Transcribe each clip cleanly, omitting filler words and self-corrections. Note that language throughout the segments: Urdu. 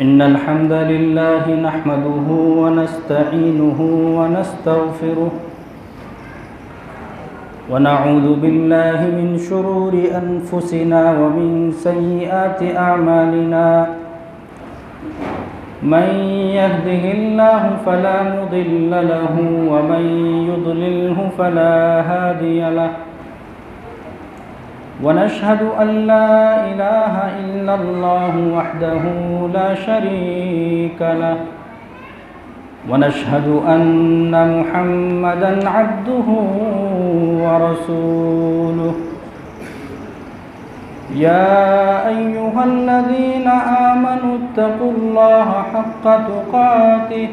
إن الحمد لله نحمده ونستعينه ونستغفره ونعوذ بالله من شرور أنفسنا ومن سيئات أعمالنا من يهده الله فلا مضل له ومن يضلله فلا هادي له ونشهد أن لا إله إلا الله وحده لا شريك له ونشهد أن محمدًا عبده ورسوله يا أيها الذين آمنوا اتقوا الله حق تقاته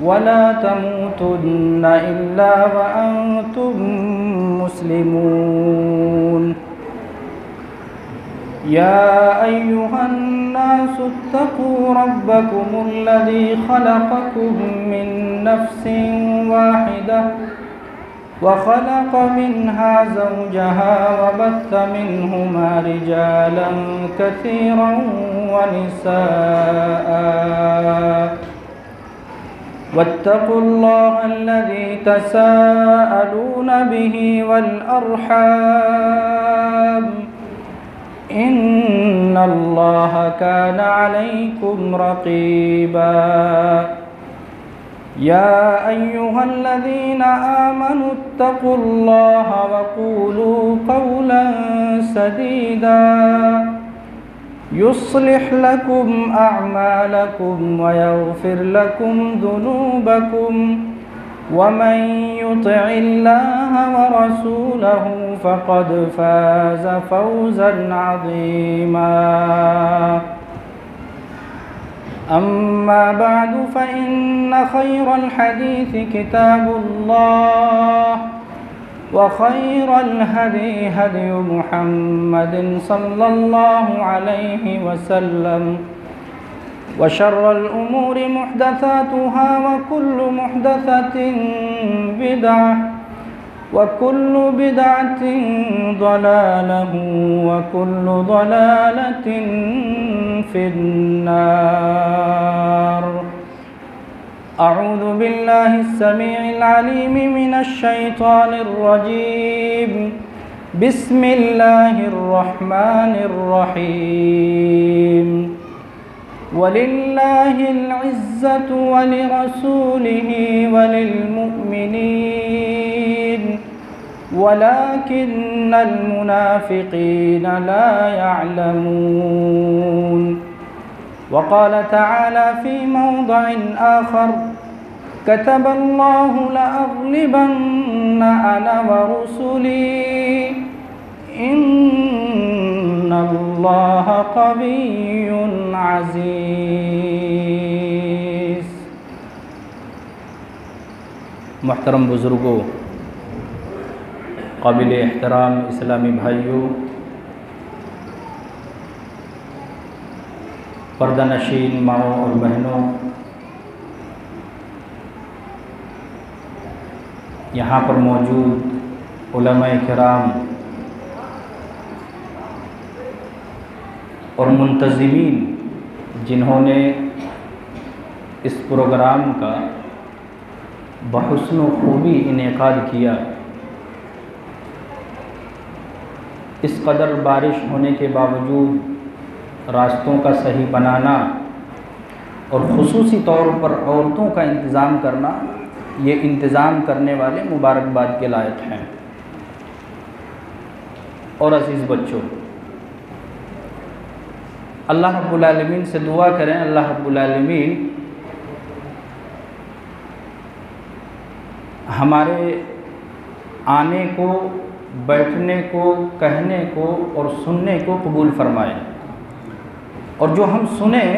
ولا تموتن إلا وأنتم مسلمون يا أيها الناس اتقوا ربكم الذي خلقكم من نفس واحدة وخلق منها زوجها وبث منهما رجالا كثيرا ونساء واتقوا الله الذي تساءلون به والأرحام إن الله كان عليكم رقيبا يا أيها الذين آمنوا اتقوا الله وقولوا قولا سديدا يصلح لكم أعمالكم ويغفر لكم ذنوبكم ومن يطع الله ورسوله فقد فاز فوزا عظيما أما بعد فإن خير الحديث كتاب الله وخير الهدي هدي محمد صلى الله عليه وسلم وشر الأمور محدثاتها وكل محدثة بدعة وكل بدعة ضلالة وكل ضلالة في النار أعوذ بالله السميع العليم من الشيطان الرجيم بسم الله الرحمن الرحيم ولله العزة ولرسوله وللمؤمنين ولكن المنافقين لا يعلمون وقال تعالى في موضع آخر كتب الله لأغلبن أنا ورسلي إن الله قوي عزيز. محترم بزرگوں، قابل احترام اسلامی بھائیوں، پردہ نشین ماؤں اور بہنوں، یہاں پر موجود علماء کرام اور منتظمین جنہوں نے اس پروگرام کا بحسن و خوبی انعقاد کیا، اس قدر بارش ہونے کے باوجود راستوں کا صحیح بنانا اور خصوصی طور پر عورتوں کا انتظام کرنا، یہ انتظام کرنے والے مبارکباد کے لائق ہیں. اور عزیز بچوں، اللہ رب العالمین سے دعا کریں اللہ رب العالمین ہمارے آنے کو، بیٹھنے کو، کہنے کو اور سننے کو قبول فرمائے، اور جو ہم سنیں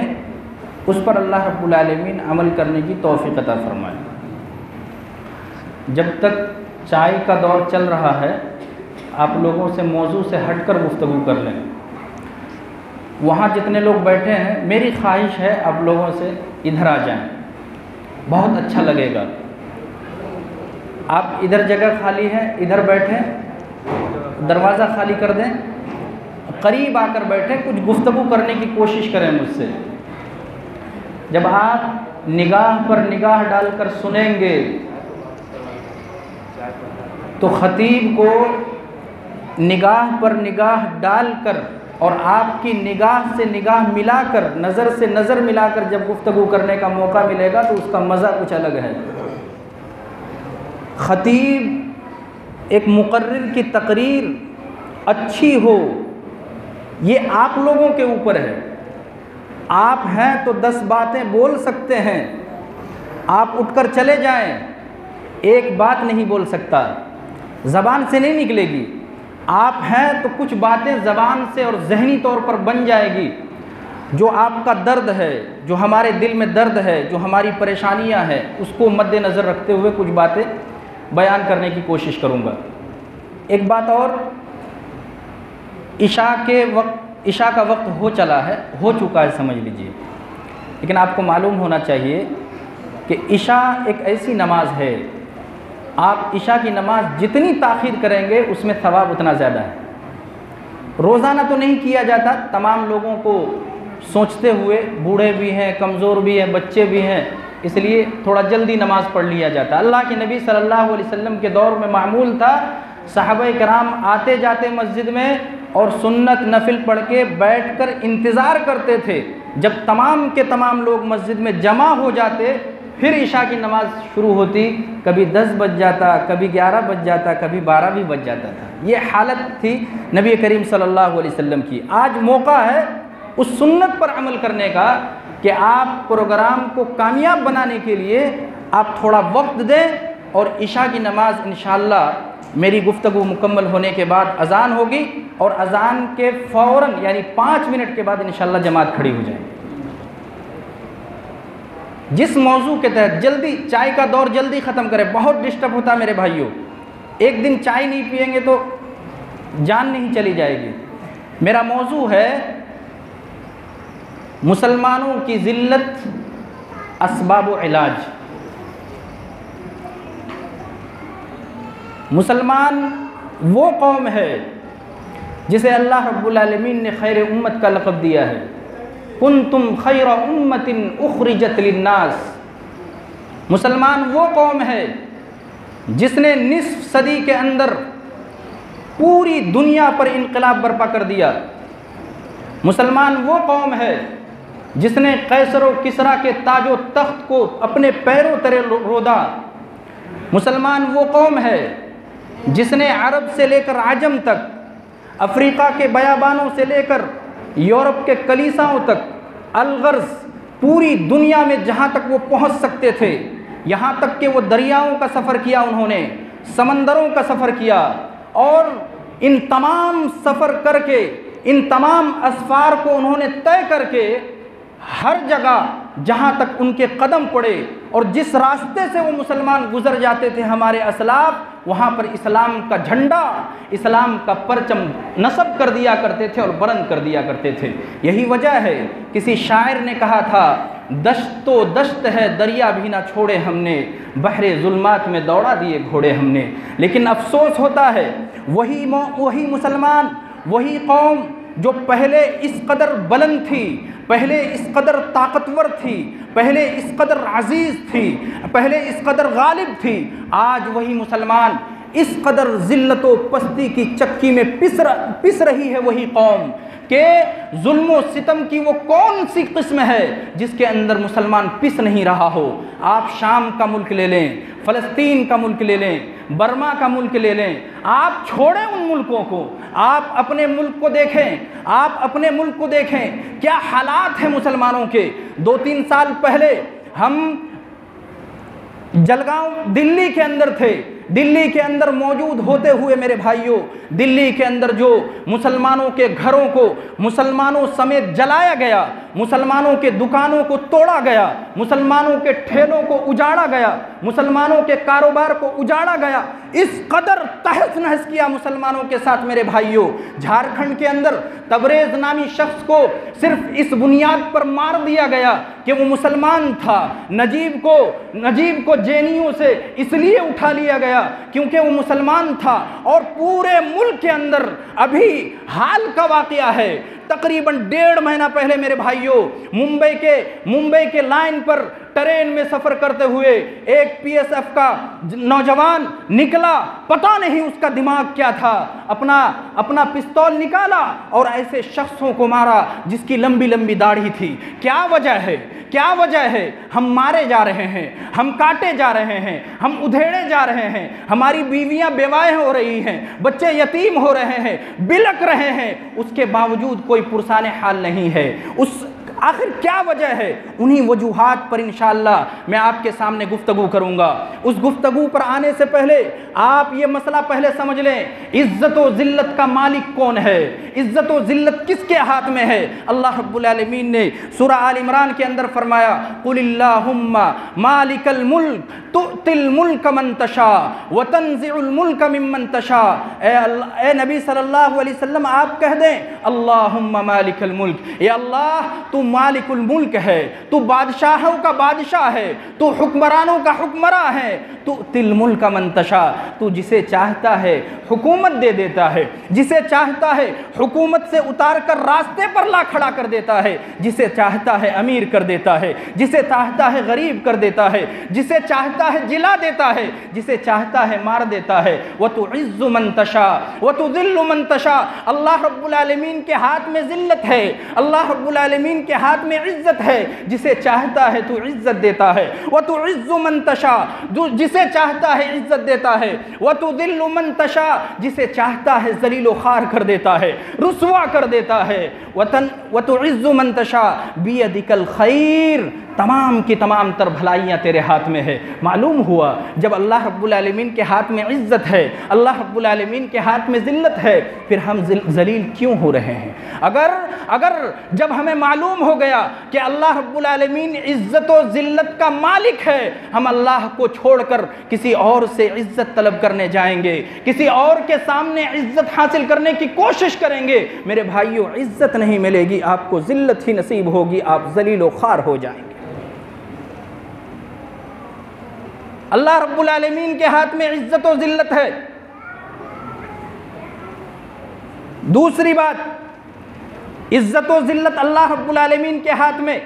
اس پر اللہ رب العالمین عمل کرنے کی توفیق عطا فرمائے. جب تک چائے کا دور چل رہا ہے، آپ لوگوں سے موضوع سے ہٹ کر گفتگو کر لیں. وہاں جتنے لوگ بیٹھے ہیں، میری خواہش ہے آپ لوگوں سے ادھر آ جائیں، بہت اچھا لگے گا. آپ ادھر جگہ خالی ہے، ادھر بیٹھیں، دروازہ خالی کر دیں، قریب آ کر بیٹھیں، کچھ گفتگو کرنے کی کوشش کریں مجھ سے. جب آپ نگاہ پر نگاہ ڈال کر سنیں گے تو خطیب کو نگاہ پر نگاہ ڈال کر اور آپ کی نگاہ سے نگاہ ملا کر، نظر سے نظر ملا کر جب گفتگو کرنے کا موقع ملے گا تو اس کا مزہ کچھ الگ ہے۔ خطیب ایک مقرر کی تقریر اچھی ہو یہ آپ لوگوں کے اوپر ہے۔ آپ ہیں تو 10 باتیں بول سکتے ہیں، آپ اٹھ کر چلے جائیں، ایک بات نہیں بول سکتا، زبان سے نہیں نکلے گی۔ آپ ہیں تو کچھ باتیں زبان سے اور ذہنی طور پر بن جائے گی۔ جو آپ کا درد ہے، جو ہمارے دل میں درد ہے، جو ہماری پریشانیاں ہیں، اس کو مد نظر رکھتے ہوئے کچھ باتیں بیان کرنے کی کوشش کروں گا۔ ایک بات اور، عشاء کا وقت ہو چکا ہے سمجھ لیجئے، لیکن آپ کو معلوم ہونا چاہیے کہ عشاء ایک ایسی نماز ہے، آپ عشاء کی نماز جتنی تاخیر کریں گے اس میں ثواب اتنا زیادہ ہے۔ روزانہ تو نہیں کیا جاتا، تمام لوگوں کو سوچتے ہوئے، بوڑھے بھی ہیں، کمزور بھی ہیں، بچے بھی ہیں، اس لیے تھوڑا جلدی نماز پڑھ لیا جاتا ہے۔ اللہ کے نبی صلی اللہ علیہ وسلم کے دور میں معمول تھا، صحابہ کرام آتے جاتے مسجد میں اور سنت نفل پڑھ کے بیٹھ کر انتظار کرتے تھے جب تمام کے تمام لوگ مسجد میں جمع ہو جاتے، پھر عشاء کی نماز شروع ہوتی۔ کبھی 10 بج جاتا، کبھی 11 بج جاتا، کبھی 12 بھی بج جاتا تھا۔ یہ حالت تھی نبی کریم صلی اللہ علیہ وسلم کی۔ آج موقع ہے اس سنت پر عمل کرنے کا کہ آپ پروگرام کو کامیاب بنانے کے لیے آپ تھوڑا وقت دیں، اور عشاء کی نماز انشاءاللہ میری گفتگو مکمل ہونے کے بعد اذان ہوگی، اور اذان کے فوراً یعنی 5 منٹ کے بعد انشاءاللہ جماعت کھڑی ہو جائے۔ جس موضوع کے تحت جلدی چائے کا دور جلدی ختم کرے، بہت ڈسٹرب ہوتا ہے میرے بھائیوں، ایک دن چائے نہیں پئیں گے تو جان نہیں چلی جائے گی۔ میرا موضوع ہے مسلمانوں کی ذلت، اسباب و علاج۔ مسلمان وہ قوم ہے جسے اللہ رب العالمین نے خیر امت کا لقب دیا ہے، کنتم خیر امت اخرجت للناس۔ مسلمان وہ قوم ہے جس نے نصف صدی کے اندر پوری دنیا پر انقلاب برپا کر دیا۔ مسلمان وہ قوم ہے جس نے قیصر و کسریٰ کے تاج و تخت کو اپنے پیروں تلے رودا۔ مسلمان وہ قوم ہے جس نے عرب سے لے کر عجم تک، افریقہ کے بیابانوں سے لے کر یورپ کے کلیساؤں تک، الغرض پوری دنیا میں جہاں تک وہ پہنچ سکتے تھے، یہاں تک کہ وہ دریاؤں کا سفر کیا، انہوں نے سمندروں کا سفر کیا، اور ان تمام سفر کر کے، ان تمام اسفار کو انہوں نے طے کر کے ہر جگہ جہاں تک ان کے قدم پڑے اور جس راستے سے وہ مسلمان گزر جاتے تھے ہمارے اسلاف، وہاں پر اسلام کا جھنڈا، اسلام کا پرچم نصب کر دیا کرتے تھے اور بلند کر دیا کرتے تھے۔ یہی وجہ ہے، کسی شاعر نے کہا تھا، دشت تو دشت ہے دریا بھی نہ چھوڑے ہم نے، بحر ظلمات میں دوڑا دیے گھوڑے ہم نے۔ لیکن افسوس ہوتا ہے وہی مسلمان، وہی قوم جو پہلے اس قدر بلند تھی، پہلے اس قدر طاقتور تھی، پہلے اس قدر عزیز تھی، پہلے اس قدر غالب تھی، آج وہی مسلمان اس قدر ذلت و پستی کی چکی میں پس رہی ہے۔ وہی قوم کہ ظلم و ستم کی وہ کون سی قسم ہے جس کے اندر مسلمان پس نہیں رہا ہو۔ آپ شام کا ملک لے لیں، فلسطین کا ملک لے لیں، برما کا ملک لے لیں، آپ چھوڑیں ان ملکوں کو، آپ اپنے ملک کو دیکھیں، آپ اپنے ملک کو دیکھیں، کیا حالات ہیں مسلمانوں کے۔ 2-3 سال پہلے ہم جلگاؤں دلی کے اندر تھے، دلی کے اندر موجود ہوتے ہوئے میرے بھائیوں، دلی کے اندر جو مسلمانوں کے گھروں کو مسلمانوں سمیت جلایا گیا، مسلمانوں کے دکانوں کو توڑا گیا، مسلمانوں کے ٹھیلوں کو اجاڑا گیا، مسلمانوں کے کاروبار کو اجاڑا گیا، اس قدر تہس نہس کیا مسلمانوں کے ساتھ میرے بھائیوں۔ جھارکھنڈ کے اندر تبریز نامی شخص کو صرف اس بنیاد پر مار دیا گیا کہ وہ مسلمان تھا۔ نجیب کو جینیوں سے اس لیے اٹھا لیا گیا کیونکہ وہ مسلمان تھا، اور پورے ملک کے اندر ابھی حال کا واقعہ ہے، تقریباً 1.5 مہینہ پہلے میرے بھائیوں ممبئی کے لائن پر ٹرین میں سفر کرتے ہوئے ایک پی ایس ایف کا نوجوان نکلا، پتہ نہیں اس کا دماغ کیا تھا، اپنا پستول نکالا اور ایسے شخصوں کو مارا جس کی لمبی لمبی داڑھی تھی۔ کیا وجہ ہے؟ ہم مارے جا رہے ہیں، ہم کاٹے جا رہے ہیں، ہم ادھیڑے جا رہے ہیں، ہماری بیویاں بیوائیں ہو رہی ہیں، بچے یتیم ہو رہے ہیں، بلک رہے ہیں، اس کے باوجود کوئی پرسان حال نہیں ہے۔ آخر کیا وجہ ہے؟ انہی وجوہات پر انشاءاللہ میں آپ کے سامنے گفتگو کروں گا۔ اس گفتگو پر آنے سے پہلے آپ یہ مسئلہ پہلے سمجھ لیں، عزت و ذلت کا مالک کون ہے؟ عزت و ذلت کس کے ہاتھ میں ہے؟ اللہ رب العالمین نے سورہ آل عمران کے اندر فرمایا، قُلِ اللَّهُمَّ مَالِكَ الْمُلْكِ تُؤْتِي الْمُلْكَ مَنْ تَشَاءُ وَتَنزِعُ الْمُلْكَ مِمَّنْ تَشَاءُ۔ اے نبی صلی اللہ علیہ وسلم آپ کہہ دیں، اللہم مالک الملک، یا اللہ تو مالک الملک ہے، تو بادشاہوں کا بادشاہ ہے، تو حکمرانوں کا حکمراں ہے، تو تل ملک من تشاء، تو جسے چاہتا ہے حکومت دے دیتا ہے، جسے چاہتا ہے حکومت سے اتار کر راستے پر لا کھڑا کر دیتا ہے، جسے چاہتا ہے امیر کر دیتا ہے، جسے چاہتا ہے غریب کر دیتا ہے، جسے چاہتا ہے جلا دیتا ہے، جسے چاہتا ہے مار دیتا ہے۔ وَتُعِزُّ مَن تَشَاءُ وَتُذِلُّ مَن تَشَاءُ۔ اللہ رب العالمین کے ہاتھ میں ذلت ہے، اللہ رب العالمین کے ہاتھ میں عزت ہے، جسے چاہتا ہے تو عزت دیتا ہے۔ وَتُعِزُّ مَن تَشَاءُ، جسے چاہتا ہے عزت دیتا ہے۔ وَتُذِلُّ مَن تَشَاءُ، جسے چاہتا ہے ذلیل و خوار کر دیتا ہے، رسوا کر دیتا ہے۔ وَتُعِزُّ مَن تَشَاءُ بِيَدِكَ الْخَيْرُ، تمام کی تمام تر بھلائیاں تیرے ہاتھ میں ہے۔ معلوم ہوا جب اللہ رب العالمین کے ہاتھ میں عزت ہے، اللہ رب العالمین کے ہاتھ میں ذلت ہے، پھر ہم ذلیل کیوں ہو رہے ہیں؟ اگر جب ہمیں معلوم ہو گیا کہ اللہ رب العالمین عزت و ذلت کا مالک ہے، ہم اللہ کو چھوڑ کر کسی اور سے عزت طلب کرنے جائیں گے، کسی اور کے سامنے عزت حاصل کرنے کی کوشش کریں گے، میرے بھائیوں عزت نہیں ملے گی، آپ کو ذلت ہی نصیب ہوگی، آپ ذلیل و خوار ہو جائیں گے۔ اللہ رب العالمین کے ہاتھ میں عزت و ذلت ہے۔ دوسری بات، عزت و ذلت اللہ رب العالمین کے ہاتھ میں،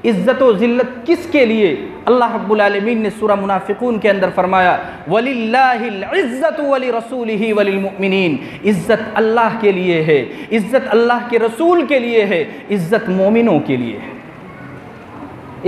عزت و ذلت کس کے لیے؟ اللہ رب العالمین نے سورہ منافقون کے اندر فرمایا، وَلِلَّهِ الْعِزَّةُ وَلِرَسُولِهِ وَلِلْمُؤْمِنِينَ، عزت اللہ کے لیے ہے، عزت اللہ کے رسول کے لیے ہے، عزت مومنوں کے لیے ہے،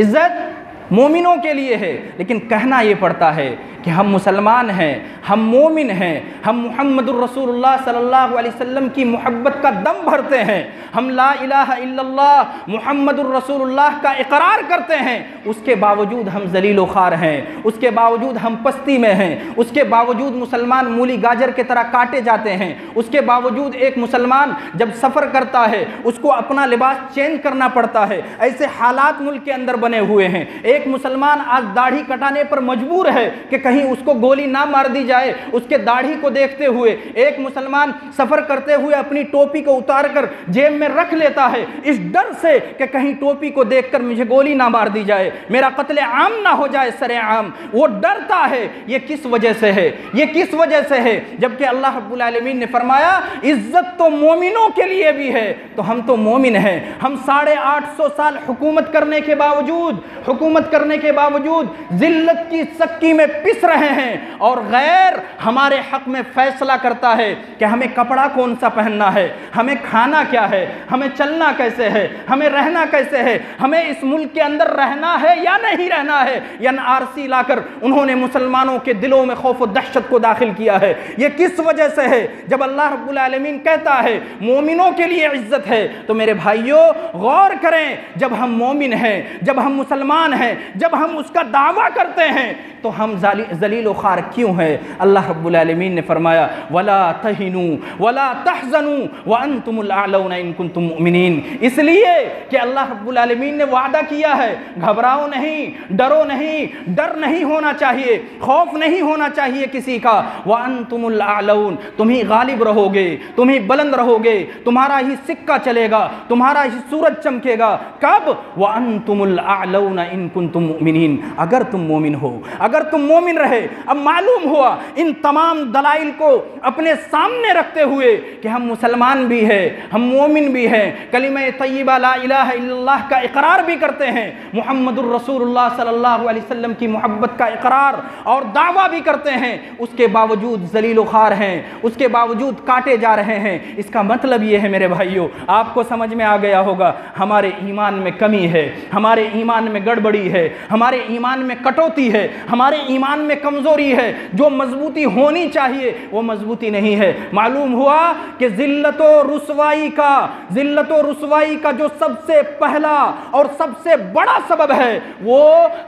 عزت مومنوں کے لیے ہے۔ لیکن کہنا یہ پڑتا ہے کہ ہم مسلمان ہیں، ہم مومن ہیں، ہم محمد الرسول اللہ صلی اللہ علیہ وسلم کی محبت کا دم بھرتے ہیں، ہم لا الہ الا اللہ محمد الرسول اللہ کا اقرار کرتے ہیں، اس کے باوجود ہم ذلیل و خوار ہیں، اس کے باوجود ہم پستی میں ہیں، اس کے باوجود مسلمان مولی گاجر کی طرح کاٹے جاتے ہیں، اس کے باوجود ایک مسلمان جب سفر کرتا ہے اس کو اپنا لباس چینج کرنا پڑتا ہے۔ ایسے حالات ملک کے اندر بنے ہوئے ہیں۔ ایک مسلمان آج داڑھی کٹانے پر مجبور ہے کہ کہیں اس کو گولی نہ مار دی جائے اس کے داڑھی کو دیکھتے ہوئے۔ ایک مسلمان سفر کرتے ہوئے اپنی ٹوپی کو اتار کر جیب میں رکھ لیتا ہے اس ڈر سے کہ کہیں ٹوپی کو دیکھ کر مجھے گولی نہ مار دی جائے، میرا قتل عام نہ ہو جائے، سر عام۔ وہ ڈرتا ہے۔ یہ کس وجہ سے ہے؟ یہ کس وجہ سے ہے؟ جبکہ اللہ رب العالمین نے فرمایا عزت تو مومنوں کے لیے بھی ہے، تو ہم تو مومن ہیں۔ ہم 850 سال حکومت کرنے کے باوجود ذلت کی سکی میں پس رہے ہیں، اور غیر ہمارے حق میں فیصلہ کرتا ہے کہ ہمیں کپڑا کون سا پہننا ہے، ہمیں کھانا کیا ہے، ہمیں چلنا کیسے ہے، ہمیں رہنا کیسے ہے، ہمیں اس ملک کے اندر رہنا ہے یا نہیں رہنا ہے۔ NRC لا کر انہوں نے مسلمانوں کے دلوں میں خوف و دہشت کو داخل کیا ہے۔ یہ کس وجہ سے ہے؟ جب اللہ رب العالمین کہتا ہے مومنوں کے لیے عزت ہے، تو میرے بھائیوں غور کریں، جب ہم مومن ہیں، جب ہم مسلمان ہیں، جب ہم اس کا دعویٰ کرتے ہیں تو ہم ذلیل و خوار کیوں ہیں؟ اللہ رب العالمین نے فرمایا وَلَا تَهِنُوا وَلَا تَحْزَنُوا وَأَنْتُمُ الْأَعْلَوْنَ إِن كُنتُم مُؤْمِنِينَ، اس لیے کہ اللہ رب العالمین نے وعدہ کیا ہے گھبراؤ نہیں، ڈرو نہیں، ڈر نہیں ہونا چاہیے، خوف نہیں ہونا چاہیے کسی کا۔ وَأَنْتُمُ الْأَعْلَوْنَ، تم ہی غالب رہو گے، تم ہی بلند رہو گے، تمہارا ہی سکہ چلے گا، تمہارا ہی سورج چمکے گا۔ کب؟ وَأَنْتُمُ الْأَعْلَوْنَ إِن كُنتُم مُؤْمِنِينَ، اگر تم مومن ہو، اگر تم مومن رہے۔ اب معلوم ہوا ان تمام دلائل کو اپنے سامنے رکھتے ہوئے کہ ہم مسلمان بھی ہیں، ہم مومن بھی ہیں، کلمہ طیبہ لا الہ الا اللہ کا اقرار بھی کرتے ہیں، محمد الرسول اللہ صلی اللہ علیہ وسلم کی محبت کا اقرار اور دعویٰ بھی کرتے ہیں، اس کے باوجود ذلیل و خوار ہیں، اس کے باوجود کاٹے جا رہے ہیں۔ اس کا مطلب یہ ہے میرے بھائیوں، آپ کو سمجھ میں آ گیا ہوگا ہمارے ایمان میں کمی ہے، ہمارے ایمان میں گڑبڑی ہے، ہمارے ایمان میں کٹوتی ہے، ہمارے ایمان میں کمزوری ہے، جو مضبوطی ہونی چاہیے وہ مضبوطی نہیں ہے۔ معلوم ہوا کہ ذلت و رسوائی کا جو سب سے پہلا اور سب سے بڑا سبب ہے وہ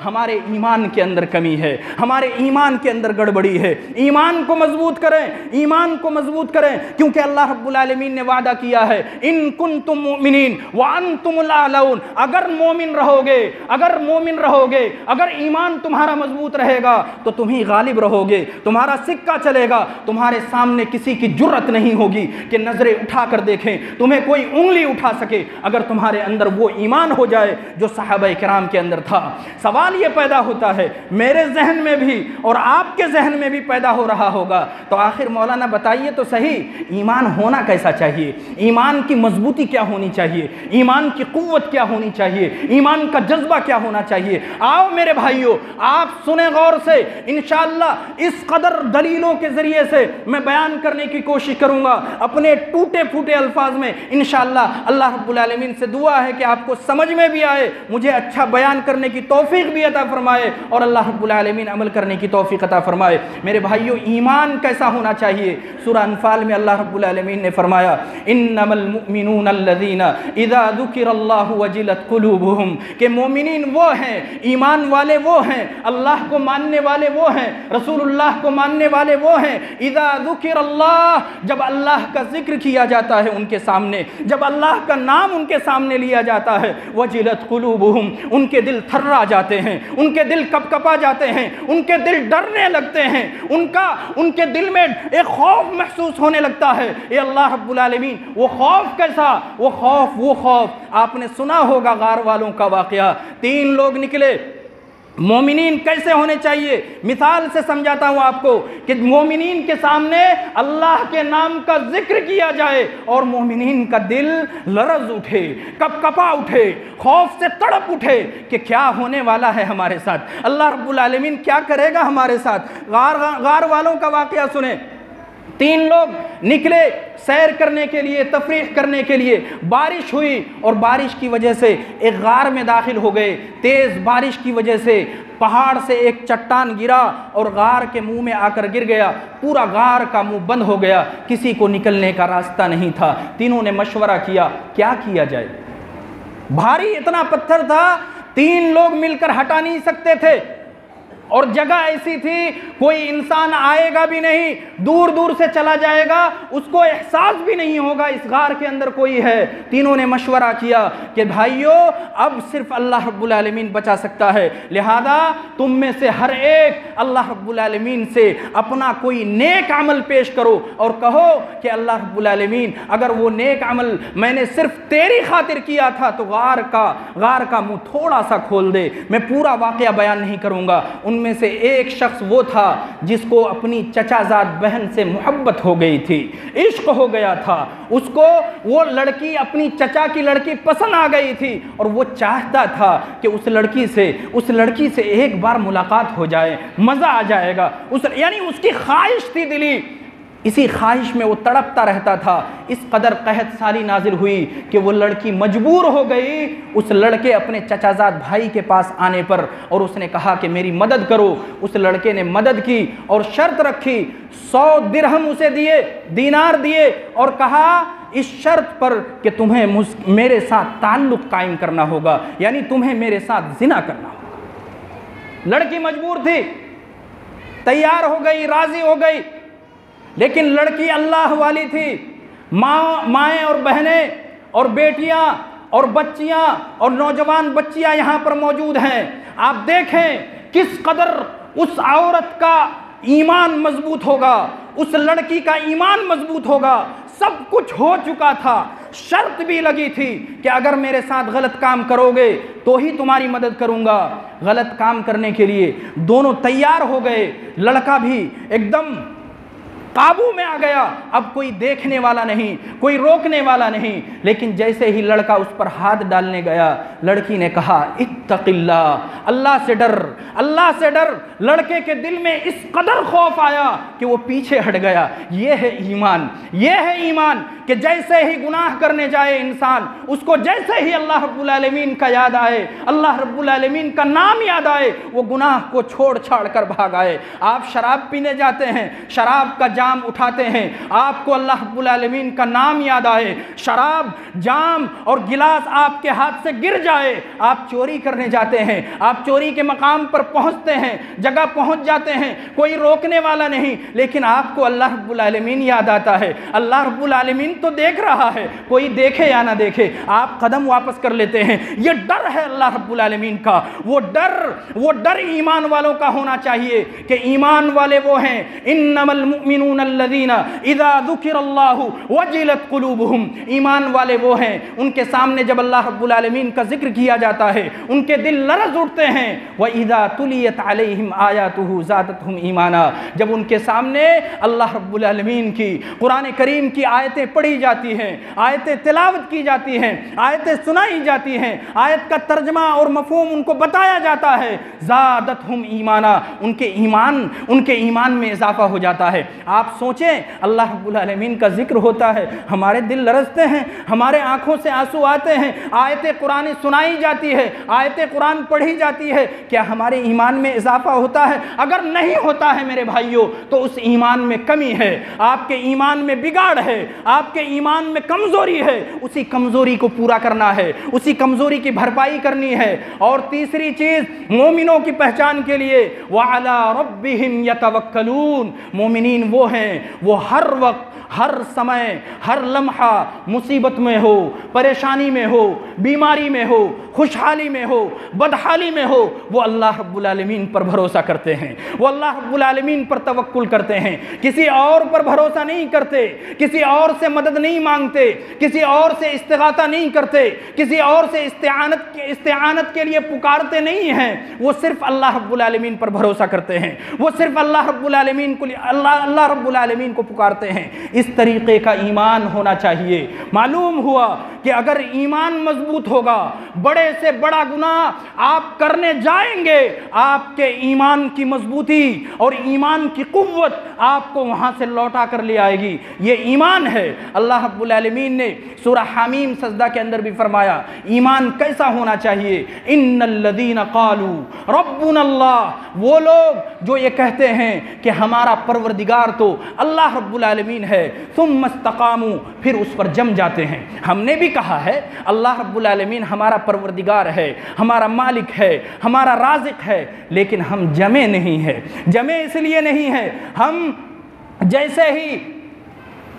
ہمارے ایمان کے اندر کمی ہے، ہمارے ایمان کے اندر گڑبڑی ہے۔ ایمان کو مضبوط کریں، ایمان کو مضبوط کریں، کیونکہ اللہ رب العالمین نے وعدہ کیا ہے ان کنتم مؤمنین وانتم الاعلون، اگر مومن رہو گے، اگر ایمان تمہارا مضبوط رہے گا تو تم ہی غالب رہو گے، تمہارا سکہ چلے گا، تمہارے سامنے کسی کی جرت نہیں ہوگی کہ نظریں اٹھا کر دیکھیں، تمہیں کوئی انگلی اٹھا سکے اگر تمہارے اندر وہ ایمان ہو جائے جو صحابہ کرام کے اندر تھا۔ سوال یہ پیدا ہوتا ہے میرے ذہن میں بھی اور آپ کے ذہن میں بھی پیدا ہو رہا ہوگا، تو آخر مولانا بتائیے تو صحیح ایمان ہونا کیسا چاہیے؟ ایمان کی مضبوطی کیا ہونی چاہیے؟ ایمان کی قوت کیا ہونی چاہیے؟ ایمان کا جذبہ کیا ہونا چاہیے؟ آؤ میرے بھائیوں، آپ سنیں غور سے، انشاءاللہ اس قدر دلیلوں کے ذریعے سے میں بیان کرنے کی کوشش کروں گا اپنے ٹوٹے پھوٹے الفاظ میں۔ انشاءاللہ اللہ رب العالمین سے دعا ہے کہ آپ کو سمجھ میں بھی آئے، مجھے اچھا بیان کرنے کی توفیق بھی عطا فرمائے اور اللہ رب العالمین عمل کرنے کی توفیق عطا فرمائے۔ میرے بھائیوں، ایمان کیسا ہونا چاہیے؟ سورہ انفال میں اللہ رب العالمین نے فرمایا انما المؤمنون الذین اذا ذکر اللہ وجلت قلوبہم، کہ مومنین وہ ہیں، ایمان والے وہ ہیں، اللہ کو ماننے والے وہ ہیں، رسول اللہ کو ماننے والے وہ ہیں، اذا ذکر اللہ، جب اللہ کا ذکر کیا جاتا ہے ان کے سامنے، جب اللہ کا نام ان کے سامنے لیا جاتا ہے، وجلت قلوبہم، ان کے دل تھرا جاتے ہیں، ان کے دل کپ کپا جاتے ہیں، ان کے دل ڈرنے لگتے ہیں، ان کے دل میں ایک خوف محسوس ہونے لگتا ہے۔ اے اللہ رب العالمین، وہ خوف کیسا؟ وہ خوف آپ نے سنا ہوگا غار والوں کا واقعہ، 3 لوگ نکلے۔ مومنین کیسے ہونے چاہیے؟ مثال سے سمجھاتا ہوں آپ کو کہ مومنین کے سامنے اللہ کے نام کا ذکر کیا جائے اور مومنین کا دل لرز اٹھے، کپ کپا اٹھے، خوف سے تڑپ اٹھے کہ کیا ہونے والا ہے ہمارے ساتھ، اللہ رب العالمین کیا کرے گا ہمارے ساتھ۔ غار والوں کا واقعہ سنیں، 3 لوگ نکلے سیر کرنے کے لیے، تفریح کرنے کے لیے، بارش ہوئی اور بارش کی وجہ سے ایک غار میں داخل ہو گئے۔ تیز بارش کی وجہ سے پہاڑ سے ایک چٹان گرا اور غار کے منہ میں آ کر گر گیا، پورا غار کا منہ بند ہو گیا، کسی کو نکلنے کا راستہ نہیں تھا۔ تینوں نے مشورہ کیا کیا کیا جائے، بھاری اتنا پتھر تھا 3 لوگ مل کر ہٹا نہیں سکتے تھے، اور جگہ ایسی تھی کوئی انسان آئے گا بھی نہیں، دور دور سے چلا جائے گا، اس کو احساس بھی نہیں ہوگا اس غار کے اندر کوئی ہے۔ تینوں نے مشورہ کیا کہ بھائیو اب صرف اللہ رب العالمین بچا سکتا ہے، لہذا تم میں سے ہر ایک اللہ رب العالمین سے اپنا کوئی نیک عمل پیش کرو اور کہو کہ اللہ رب العالمین اگر وہ نیک عمل میں نے صرف تیری خاطر کیا تھا تو غار کا منہ تھوڑا سا کھول دے۔ میں پورا واقعہ بیان نہیں کروں گا۔ ان میں سے ایک شخص وہ تھا جس کو اپنی چچا زاد بہن سے محبت ہو گئی تھی، عشق ہو گیا تھا، اس کو وہ لڑکی اپنی چچا کی لڑکی پسند آ گئی تھی اور وہ چاہتا تھا کہ اس لڑکی سے ایک بار ملاقات ہو جائے، مزہ آ جائے گا، یعنی اس کی خواہش تھی دلی، اسی خواہش میں وہ تڑپتا رہتا تھا۔ اس قدر قحط سالی نازل ہوئی کہ وہ لڑکی مجبور ہو گئی اس لڑکے اپنے چچا زاد بھائی کے پاس آنے پر، اور اس نے کہا کہ میری مدد کرو۔ اس لڑکے نے مدد کی اور شرط رکھی، 100 درہم اسے دیے، دینار دیے، اور کہا اس شرط پر کہ تمہیں میرے ساتھ تعلق قائم کرنا ہوگا، یعنی تمہیں میرے ساتھ زنا کرنا ہوگا۔ لڑکی مجبور تھی، تیار ہو گئی، راضی ہو گئی، لیکن لڑکی اللہ والی تھی۔ مائیں اور بہنیں اور بیٹیاں اور بچیاں اور نوجوان بچیاں یہاں پر موجود ہیں۔ آپ دیکھیں کس قدر اس عورت کا ایمان مضبوط ہوگا، اس لڑکی کا ایمان مضبوط ہوگا۔ سب کچھ ہو چکا تھا، شرط بھی لگی تھی کہ اگر میرے ساتھ غلط کام کرو گے تو ہی تمہاری مدد کروں گا۔ غلط کام کرنے کے لیے دونوں تیار ہو گئے، لڑکا بھی ایک دم قابو میں آ گیا، اب کوئی دیکھنے والا نہیں، کوئی روکنے والا نہیں۔ لیکن جیسے ہی لڑکا اس پر ہاتھ ڈالنے گیا، لڑکی نے کہا اتق اللہ، اللہ سے ڈر، اللہ سے ڈر۔ لڑکے کے دل میں اس قدر خوف آیا کہ وہ پیچھے ہٹ گیا۔ یہ ہے ایمان، یہ ہے ایمان کہ جیسے ہی گناہ کرنے جائے انسان، اس کو جیسے ہی اللہ رب العالمین کا یاد آئے، اللہ رب العالمین کا نام یاد آئے، وہ گناہ کو چھوڑ چھاڑ کر بھاگ آئے۔ آپ شراب پینے جاتے ہیں، شراب کا جام اٹھاتے ہیں، آپ کو اللہ رب العالمین کا نام یاد آئے، شراب جام اور گلاس آپ کے ہاتھ سے گر جائے، آپ چوری کرنے جاتے ہیں، آپ چوری کے مقام پر پہنچتے ہیں، جگہ پہنچ جاتے ہیں، کوئی روکنے والا نہیں، لیکن آپ کو اللہ رب العالمین یاد آتا ہے۔ اللہ رب العالمین تو دیکھ رہا ہے، کوئی دیکھے یا نہ دیکھے، آپ قدم واپس کر لیتے ہیں۔ یہ ڈر ہے اللہ رب العالمین کا، وہ ڈر ایمان والوں کا ہونا چاہیے کہ ایمان والے وہ ہیں، انما المؤمنون الذین اذا ذکر اللہ وجلت قلوبہم۔ ایمان والے وہ ہیں، ان کے سامنے جب اللہ رب العالمین کا ذکر کیا جاتا ہے ان کے دل لرز اٹھتے ہیں۔ وَإِذَا تُلِيَتْ عَلَيْهِمْ آيَاتُهُ زَادَتْهُمْ ایمانا۔ جب ان کے سامنے اللہ رب العالمین کی قرآن کریم کی آیتیں پڑھی جاتی ہیں، آیتیں تلاوت کی جاتی ہیں، آیتیں سنائی جاتی ہیں، آیت کا ترجمہ اور مفہوم ان کو بتایا جاتا ہے، زادتہم ایمانا، ان کے ایمان میں اضافہ ہو جاتا ہے۔ آپ سوچیں اللہ رب العالمین کا ذکر ہوتا ہے، ہمارے دل لرزتے ہیں، ہمارے آنکھوں سے آنسو آتے ہیں، آیت قرآن سنائی جاتی ہے، آیت قرآن پڑھی جاتی ہے، کیا ہمارے ایمان میں اضافہ ہوتا ہے؟ اگر نہیں ہوتا ہے میرے بھائیوں تو اس ایمان میں کمی ہے، آپ کے ایمان میں بگاڑ ہے، آپ کے ایمان میں کمزوری ہے، اسی کمزوری کو پورا کرنا ہے، اسی کمزوری کی بھرپائی کرنی ہے۔ اور تیسری چیز مومنوں کی پہچان کے لیے وَعَلَىٰ رَبِّهِمْ يَتَوَكَّلُونَ، مومنین وہ ہیں وہ ہر وقت، ہر سمے، ہر لمحہ مصیبت میں ہو، پریشانی میں ہو، بیماری میں ہو، خوشحالی میں ہو، بدحالی میں ہو، وہ اللہ رب العالمین پر بھروسہ کرتے ہیں، وہ اللہ رب العالمین پر توکل کرتے ہیں، کسی اور پر بھروسہ نہیں کرتے، کسی اور سے مدد نہیں مانگتے، کسی اور سے استغاثہ نہیں کرتے، کسی اور سے استعانت کے لیے پکارتے نہیں ہیں، وہ صرف اللہ رب العالمین پر بھروسہ کرتے ہیں، وہ صرف اللہ رب العالمین کو پکارتے ہیں۔ اس طریقے کا ایمان ہونا چاہیے۔ معلوم ہوا کہ اگر ایمان مضبوط ہوگا، بڑے سے بڑا گناہ آپ کرنے جائیں گے، آپ کے ایمان کی مضبوطی اور ایمان کی قوت آپ کو وہاں سے لوٹا کر لے آئے گی۔ یہ ایمان ہے۔ اللہ رب العالمین نے سورہ حمیم سجدہ کے اندر بھی فرمایا ایمان کیسا ہونا چاہیے، ان الذین قالوا ربنا اللہ، وہ لوگ جو یہ کہتے ہیں کہ ہمارا پروردگار تو اللہ رب العالمین ہے، ثم استقاموا، پھر اس پر جم جاتے ہیں۔ ہم نے بھی کہا ہے اللہ رب العالمین ہمارا پروردگار ہے، ہمارا مالک ہے، ہمارا رازق ہے، لیکن ہم جمے نہیں ہیں۔ جمے اس لیے نہیں ہے، ہم جیسے ہی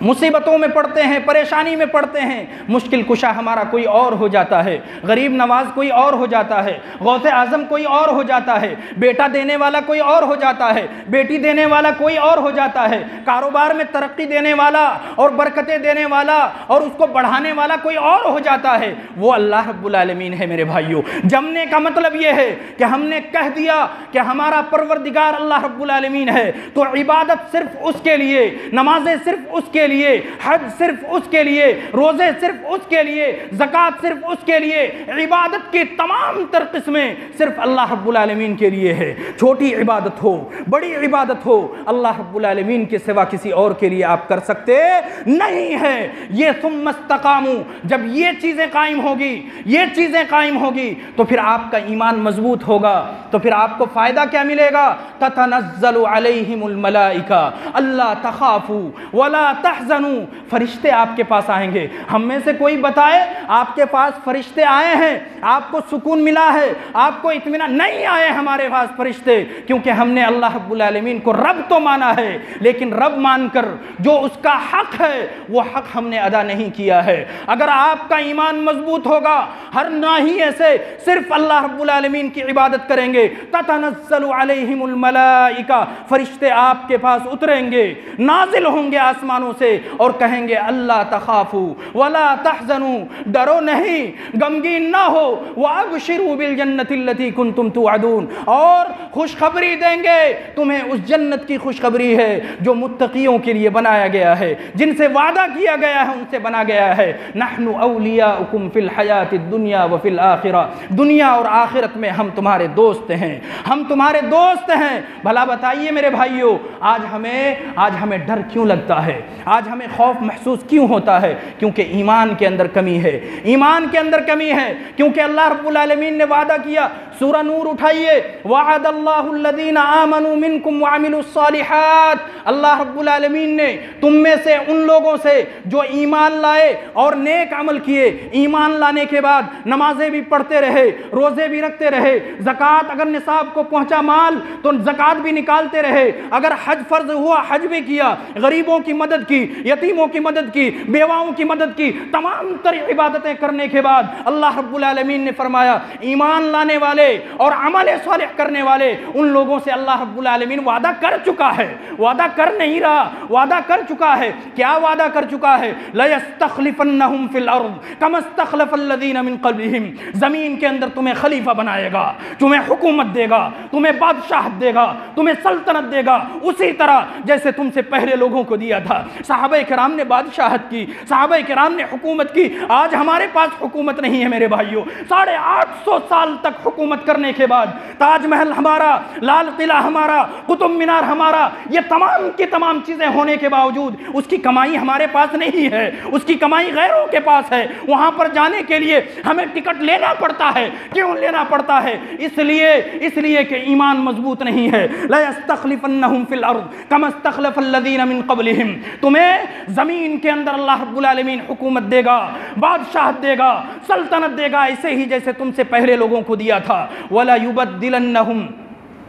مصیبتوں میں پڑتے ہیں، پریشانی میں پڑتے ہیں، مشکل کشا ہمارا کوئی اور ہو جاتا ہے، غریب نواز کوئی اور ہو جاتا ہے، غوث اعظم کوئی اور ہو جاتا ہے، بیٹا دینے والا کوئی اور ہو جاتا ہے، بیٹی دینے والا کوئی اور ہو جاتا ہے، کاروبار میں ترقی دینے والا اور برکتیں دینے والا اور اس کو بڑھانے والا کوئی اور ہو جاتا ہے، وہ اللہ رب العالمین ہے۔ میرے بھائیوں، جمنے کا مطلب یہ ہے کہ ہم نے کہہ دیا کہ ہمارا پروردگار اللہ رب العالمین ہے، تو عبادت صرف اس کے لیے، نمازیں صرف اس کے لیے، حج صرف اس کے لیے، روزے صرف اس کے لیے، زکوٰۃ صرف اس کے لیے، عبادت کی تمام تر قسمیں صرف اللہ رب العالمین کے لیے ہے۔ چھوٹی عبادت ہو، بڑی عبادت ہو، اللہ رب العالمین کے سوا کسی اور کے لیے آپ کر سکتے نہیں ہے۔ یہ ثم استقاموا، جب یہ چیزیں قائم ہوگی، یہ چیزیں قائم ہوگی تو پھر آپ کا ایمان مضبوط ہوگا، تو پھر آپ کو فائدہ کیا ملے گا؟ تتنزل علیہم الملائکہ الا تخافوا ولا تحزنوا تحزنوا، فرشتے آپ کے پاس آئیں گے۔ ہم میں سے کوئی بتائے آپ کے پاس فرشتے آئے ہیں، آپ کو سکون ملا ہے، آپ کو اطمینان؟ نہیں آئے ہمارے پاس فرشتے، کیونکہ ہم نے اللہ رب العالمین کو رب تو مانا ہے، لیکن رب مان کر جو اس کا حق ہے وہ حق ہم نے ادا نہیں کیا ہے۔ اگر آپ کا ایمان مضبوط ہوگا، ہر ناحیے سے صرف اللہ رب العالمین کی عبادت کریں گے، تتنزل علیہم الملائکہ، فرشتے آپ کے پاس اتریں گے، نازل ہوں گے آسمانوں سے اور کہیں گے اللہ تخافوا ولا تحزنوا، ڈرو نہیں، غمگین نہ ہو، وابشروا بالجنۃ التي كنتم توعدون، اور خوشخبری دیں گے تمہیں اس جنت کی خوشخبری ہے جو متقیوں کے لیے بنایا گیا ہے، جن سے وعدہ کیا گیا ہے ان سے بنا گیا ہے۔ نحن اولیاؤکم فی الحیات الدنیا وفی الآخرہ، دنیا اور آخرت میں ہم تمہارے دوست ہیں، ہم تمہارے دوست ہیں۔ بھلا بتائیے میرے بھائیوں، آج ہمیں ڈر کیوں لگتا ہے؟ آج ہمیں خوف محسوس کیوں ہوتا ہے؟ کیونکہ ایمان کے اندر کمی ہے، ایمان کے اندر کمی ہے، کیونکہ اللہ رب العالمین نے وعدہ کیا۔ سورہ نور اٹھائیے، وعد اللہ الذین آمنوا منکم وعملوا الصالحات، اللہ رب العالمین نے تم میں سے ان لوگوں سے جو ایمان لائے اور نیک عمل کیے، ایمان لانے کے بعد نمازیں بھی پڑھتے رہے، روزے بھی رکھتے رہے، زکوٰۃ اگر نصاب کو پہنچا مال تو زکوٰۃ بھی نکالتے رہے، اگر حج فرض ہوا حج بھی کیا، غریبوں کی مدد کی، یتیموں کی مدد کی، بیواؤں کی مدد کی، تمام تر عبادتیں کرنے کے بعد اللہ رب العالمین نے فرمایا ایمان لانے والے اور عمل صالح کرنے والے ان لوگوں سے اللہ رب العالمین وعدہ کر چکا ہے، وعدہ کر نہیں رہا، وعدہ کر چکا ہے۔ کیا وعدہ کر چکا ہے؟ لَيَسْتَخْلِفَنَّهُمْ فِي الْأَرْضِ كَمَا اسْتَخْلَفَ الَّذِينَ مِن قَبْلِهِمْ، زمین کے اندر تمہیں خلیفہ بنائے گا، تمہیں حکومت دے گا، تمہیں بادشاہت دے گا، تمہیں سلطنت دے گا، اسی طرح جیسے تم سے پہلے لوگوں کو دیا تھا۔ صحابہ کرام نے بادشاہت کی، صحابہ کرام نے حکومت کی۔ آج ہمارے پاس حکومت نہیں ہے میرے بھائیوں، 850 سال تک حکومت کرنے کے بعد تاج محل ہمارا، لال قلعہ ہمارا، قطب مینار ہمارا، یہ تمام کی تمام چیزیں ہونے کے باوجود اس کی کمائی ہمارے پاس نہیں ہے، اس کی کمائی غیروں کے پاس ہے۔ وہاں پر جانے کے لیے ہمیں ٹکٹ لینا پڑتا ہے۔ کیوں لینا پڑتا ہے؟ اس لیے کہ ایمان مضبوط نہیں ہے۔ لَيَسْتَخْلِفَنَّهُمْ فِي الْأَرْضِ كَمَا اسْتَخْلَفَ الَّذِينَ مِن قَبْلِهِمْ، تمہیں زمین کے اندر اللہ رب العالمین حکومت دے گا، بادشاہت دے گا، سلطنت دے گا، ایسے ہی جیسے تم سے پہلے لوگوں کو دیا تھا۔ وَلَيُبَدِّلَنَّهُمْ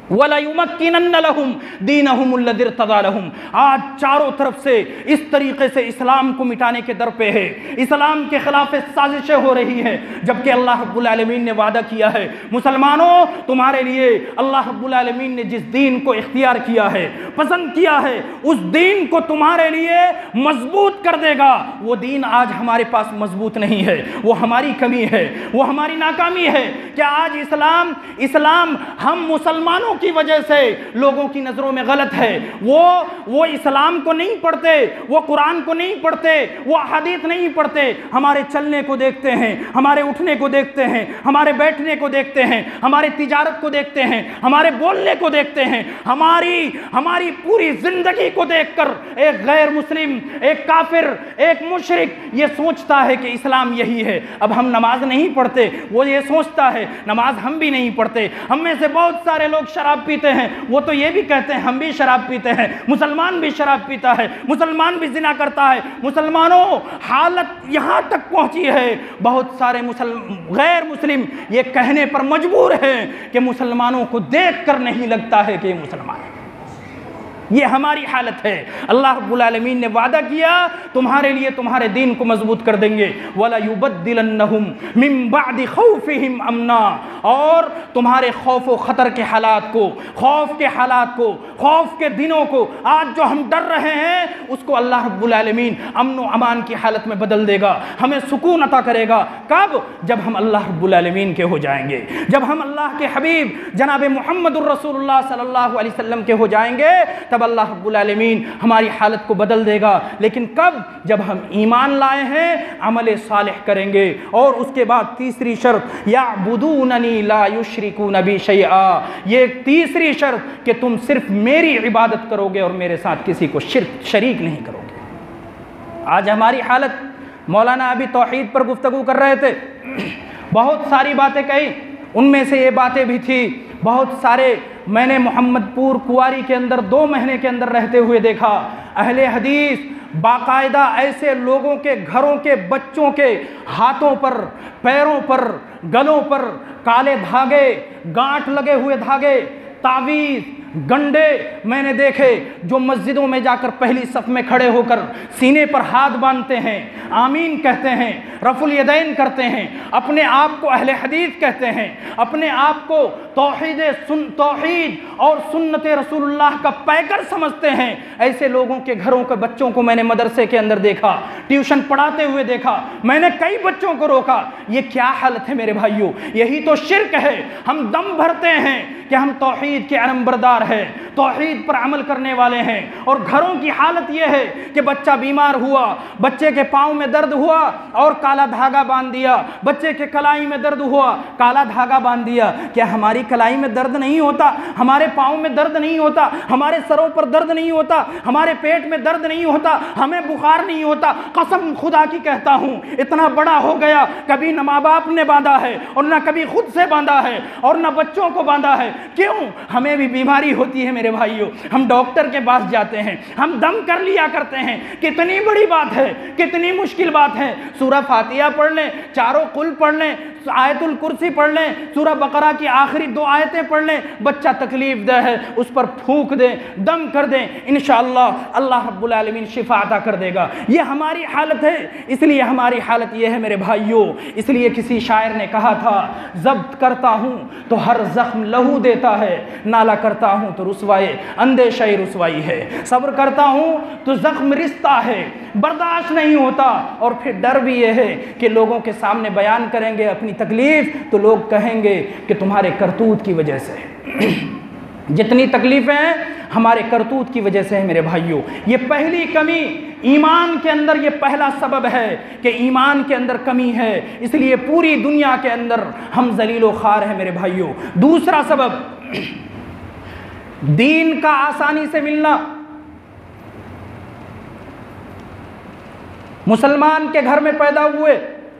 وَلَيُمَكِّنَنَّ لَهُمْ دِينَهُمُ الَّذِي ارْتَضَىٰ لَهُمْ، آج چاروں طرف سے اس طریقے سے اسلام کو مٹانے کے در پہ ہے، اسلام کے خلاف سازشیں ہو رہی ہیں، جبکہ اللہ رب العالمین نے وعدہ کیا ہے مسلمانوں تمہارے لیے اللہ رب العالمین نے جس دین کو اختیار کیا ہے، پسند کیا ہے، اس دین کو تمہارے لیے مضبوط کر دے گا۔ وہ دین آج ہمارے پاس مضبوط نہیں ہے، وہ ہماری کمی ہے، وہ ہماری ناکامی ہے کہ آج اسلام ہم مسلمانوں کی وجہ سے لوگوں کی نظروں میں غلط ہے۔ وہ اسلام کو نہیں پڑھتے، وہ قرآن کو نہیں پڑھتے، وہ احادیث نہیں پڑھتے، ہمارے چلنے کو دیکھتے ہیں، ہمارے اٹھنے کو دیکھتے ہیں، ہمارے بیٹھنے کو دیکھتے ہیں، ہمارے تجارت کو دیکھتے ہیں، ہمارے بولنے کو دیکھتے ہیں، ہماری پوری زندگی کو دیکھ کر ایک غیر مسلم، ایک کافر، ایک مشرک یہ سوچتا ہے کہ اسلام یہی ہے۔ اب ہم نماز نہیں پڑھتے، وہ یہ سوچتا ہے نماز ہم بھی نہیں پڑھتے۔ ہم میں سے بہت سارے لوگ شراب پیتے ہیں، وہ تو یہ بھی کہتے ہیں ہم بھی شراب پیتے ہیں، مسلمان بھی شراب پیتا ہے، مسلمان بھی زنا کرتا ہے۔ مسلمانوں حالت یہاں تک پہنچی ہے، بہت سارے غیر مسلم یہ کہنے پر مجبور ہیں کہ مسلمانوں کو دیکھ کر نہیں لگتا ہے کہ یہ مسلمان ہے۔ یہ ہماری حالت ہے۔ اللہ رب العالمین نے وعدہ کیا تمہارے لیے تمہارے دین کو مضبوط کر دیں گے، وَلَيُبَدِّلَنَّهُمْ مِن بَعْدِ خَوْفِهِمْ أَمْنًا، اور تمہارے خوف و خطر کے حالات کو، خوف کے حالات کو، خوف کے دنوں کو، آج جو ہم ڈر رہے ہیں اس کو اللہ رب العالمین امن و امان کی حالت میں بدل دے گا، ہمیں سکون عطا کرے گا۔ کب؟ جب ہم اللہ رب العالمین کے ہو جائیں گے، جب ہم اللہ کے حبیب جناب محمد الرسول اللہ صلی اللہ علیہ وسلم کے ہو جائیں گے، تب اللہ رب العالمین ہماری حالت کو بدل دے گا۔ لیکن کب؟ جب ہم ایمان لائے ہیں، عمل صالح کریں گے۔ اور اس کے بعد تیسری شرط، یعبدوننی لا یشرکون بی شیئا، یہ تیسری شرط کہ تم صرف میری عبادت کرو گے اور میرے ساتھ کسی کو شریک نہیں کرو گے۔ آج ہماری حالت، مولانا ابھی توحید پر گفتگو کر رہے تھے، بہت ساری باتیں کہی، ان میں سے یہ باتیں بھی تھی، بہت سارے میں نے محمد پور کواری کے اندر 2 مہینے کے اندر رہتے ہوئے دیکھا، اہل حدیث باقاعدہ ایسے لوگوں کے گھروں کے بچوں کے ہاتھوں پر، پیروں پر، گلوں پر کالے دھاگے، گانٹھ لگے ہوئے دھاگے، تعویذ، گنڈے میں نے دیکھے جو مسجدوں میں جا کر پہلی صف میں کھڑے ہو کر سینے پر ہاتھ باندھتے ہیں، آمین کہتے ہیں، رفع الیدین کرتے ہیں، اپنے آپ کو اہل حدیث کہتے ہیں، اپنے آپ کو توحید اور سنت رسول اللہ کا پیکر سمجھتے ہیں۔ ایسے لوگوں کے گھروں کے بچوں کو میں نے مدرسے کے اندر دیکھا، ٹیوشن پڑھاتے ہوئے دیکھا، میں نے کئی بچوں کو روکا۔ یہ کیا حالت ہے میرے بھائیوں؟ یہی تو شرک ہے۔ ہم دم بھرتے ہیں کہ ہم توحید کے علم بردار ہیں، توحید پر عمل کرنے والے ہیں، اور گھروں کی حالت یہ ہے کہ بچہ بیمار ہوا، بچے کے پاؤں میں درد ہوا اور کالا دھاگا باندھ دیا، بچے کے کلائی میں درد ہوا، کالا دھاگا باندھ دیا۔ کیا ہماری کلائی میں درد نہیں ہوتا؟ ہمارے پاؤں میں درد نہیں ہوتا؟ ہمارے سروں پر درد نہیں ہوتا؟ ہمارے پیٹ میں درد نہیں ہوتا؟ ہمیں بخار نہیں ہوتا؟ قسم خدا کی کہتا ہوں، اتنا بڑا ہو گیا، کبھی نہ ماں باپ نے باندھا ہے اور نہ کبھی خود سے باندھا ہے اور نہ بچوں کو باندھا ہے۔ کیوں؟ ہمیں بھی بیماری ہوتی ہے میرے بھائیوں، ہم ڈاکٹر کے پاس جاتے ہیں، ہم دم کر لیا کرتے ہیں۔ کتنی بڑی بات ہے، کتنی مشکل بات ہے۔ سورہ فاتحہ پڑھ لیں، چاروں قل پڑھ لیں، آیت الکرسی پڑھ لیں، سورہ بقرہ کی آخری 2 آیتیں پڑھ لیں، بچہ تکلیف دہ ہے اس پر پھونک دیں، دم کر دیں، انشاءاللہ اللہ رب العالمین شفا عطا کر دے گا۔ یہ ہماری حالت ہے، اس لیے ہماری حالت یہ ہے میرے بھائیوں۔ اس لیے کسی شاعر نے کہا تھا، ضبط کرتا ہوں تو ہر زخم لہو دیتا ہے، نالا کرتا ہوں تو رسوائی اندیشہ رسوائی ہے، صبر کرتا ہوں تو زخم رستا ہے، برداشت نہیں ہوتا، اور پھر ڈر بھی یہ ہے کہ لوگوں کے سامنے بیان کریں گے اپنی تکلیف تو لوگ کہیں گے کہ تمہارے کرتوت کی وجہ سے جتنی تکلیفیں ہیں ہمارے کرتوت کی وجہ سے ہیں میرے بھائیوں۔ یہ پہلی کمی ایمان کے اندر، یہ پہلا سبب ہے کہ ایمان کے اندر کمی ہے، اس لیے پوری دنیا کے اندر ہم ذلیل و خوار ہیں میرے بھائیوں۔ دوسرا سبب، دین کا آسانی سے ملنا۔ مسلمان کے گھر میں پیدا ہوئے،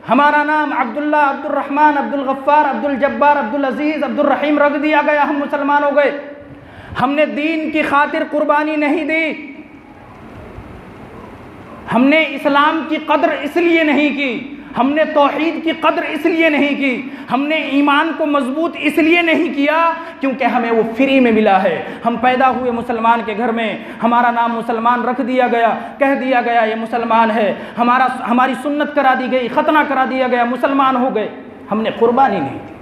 ہمارا نام عبداللہ، عبد الرحمن، عبد الغفار، عبد الجبار، عبد العزیز، عبد الرحیم رکھ دیا گیا، ہم مسلمان ہو گئے۔ ہم نے دین کی خاطر قربانی نہیں دی، ہم نے اسلام کی قدر اس لیے نہیں کی، ہم نے توحید کی قدر اس لیے نہیں کی، ہم نے ایمان کو مضبوط اس لیے نہیں کیا کیونکہ ہمیں وہ فری میں ملا ہے۔ ہم پیدا ہوئے مسلمان کے گھر میں، ہمارا نام مسلمان رکھ دیا گیا، کہہ دیا گیا یہ مسلمان ہے، ہماری سنت کرا دی گئی، ختنہ کرا دیا گیا، مسلمان ہو گئے، ہم نے قربانی نہیں دی۔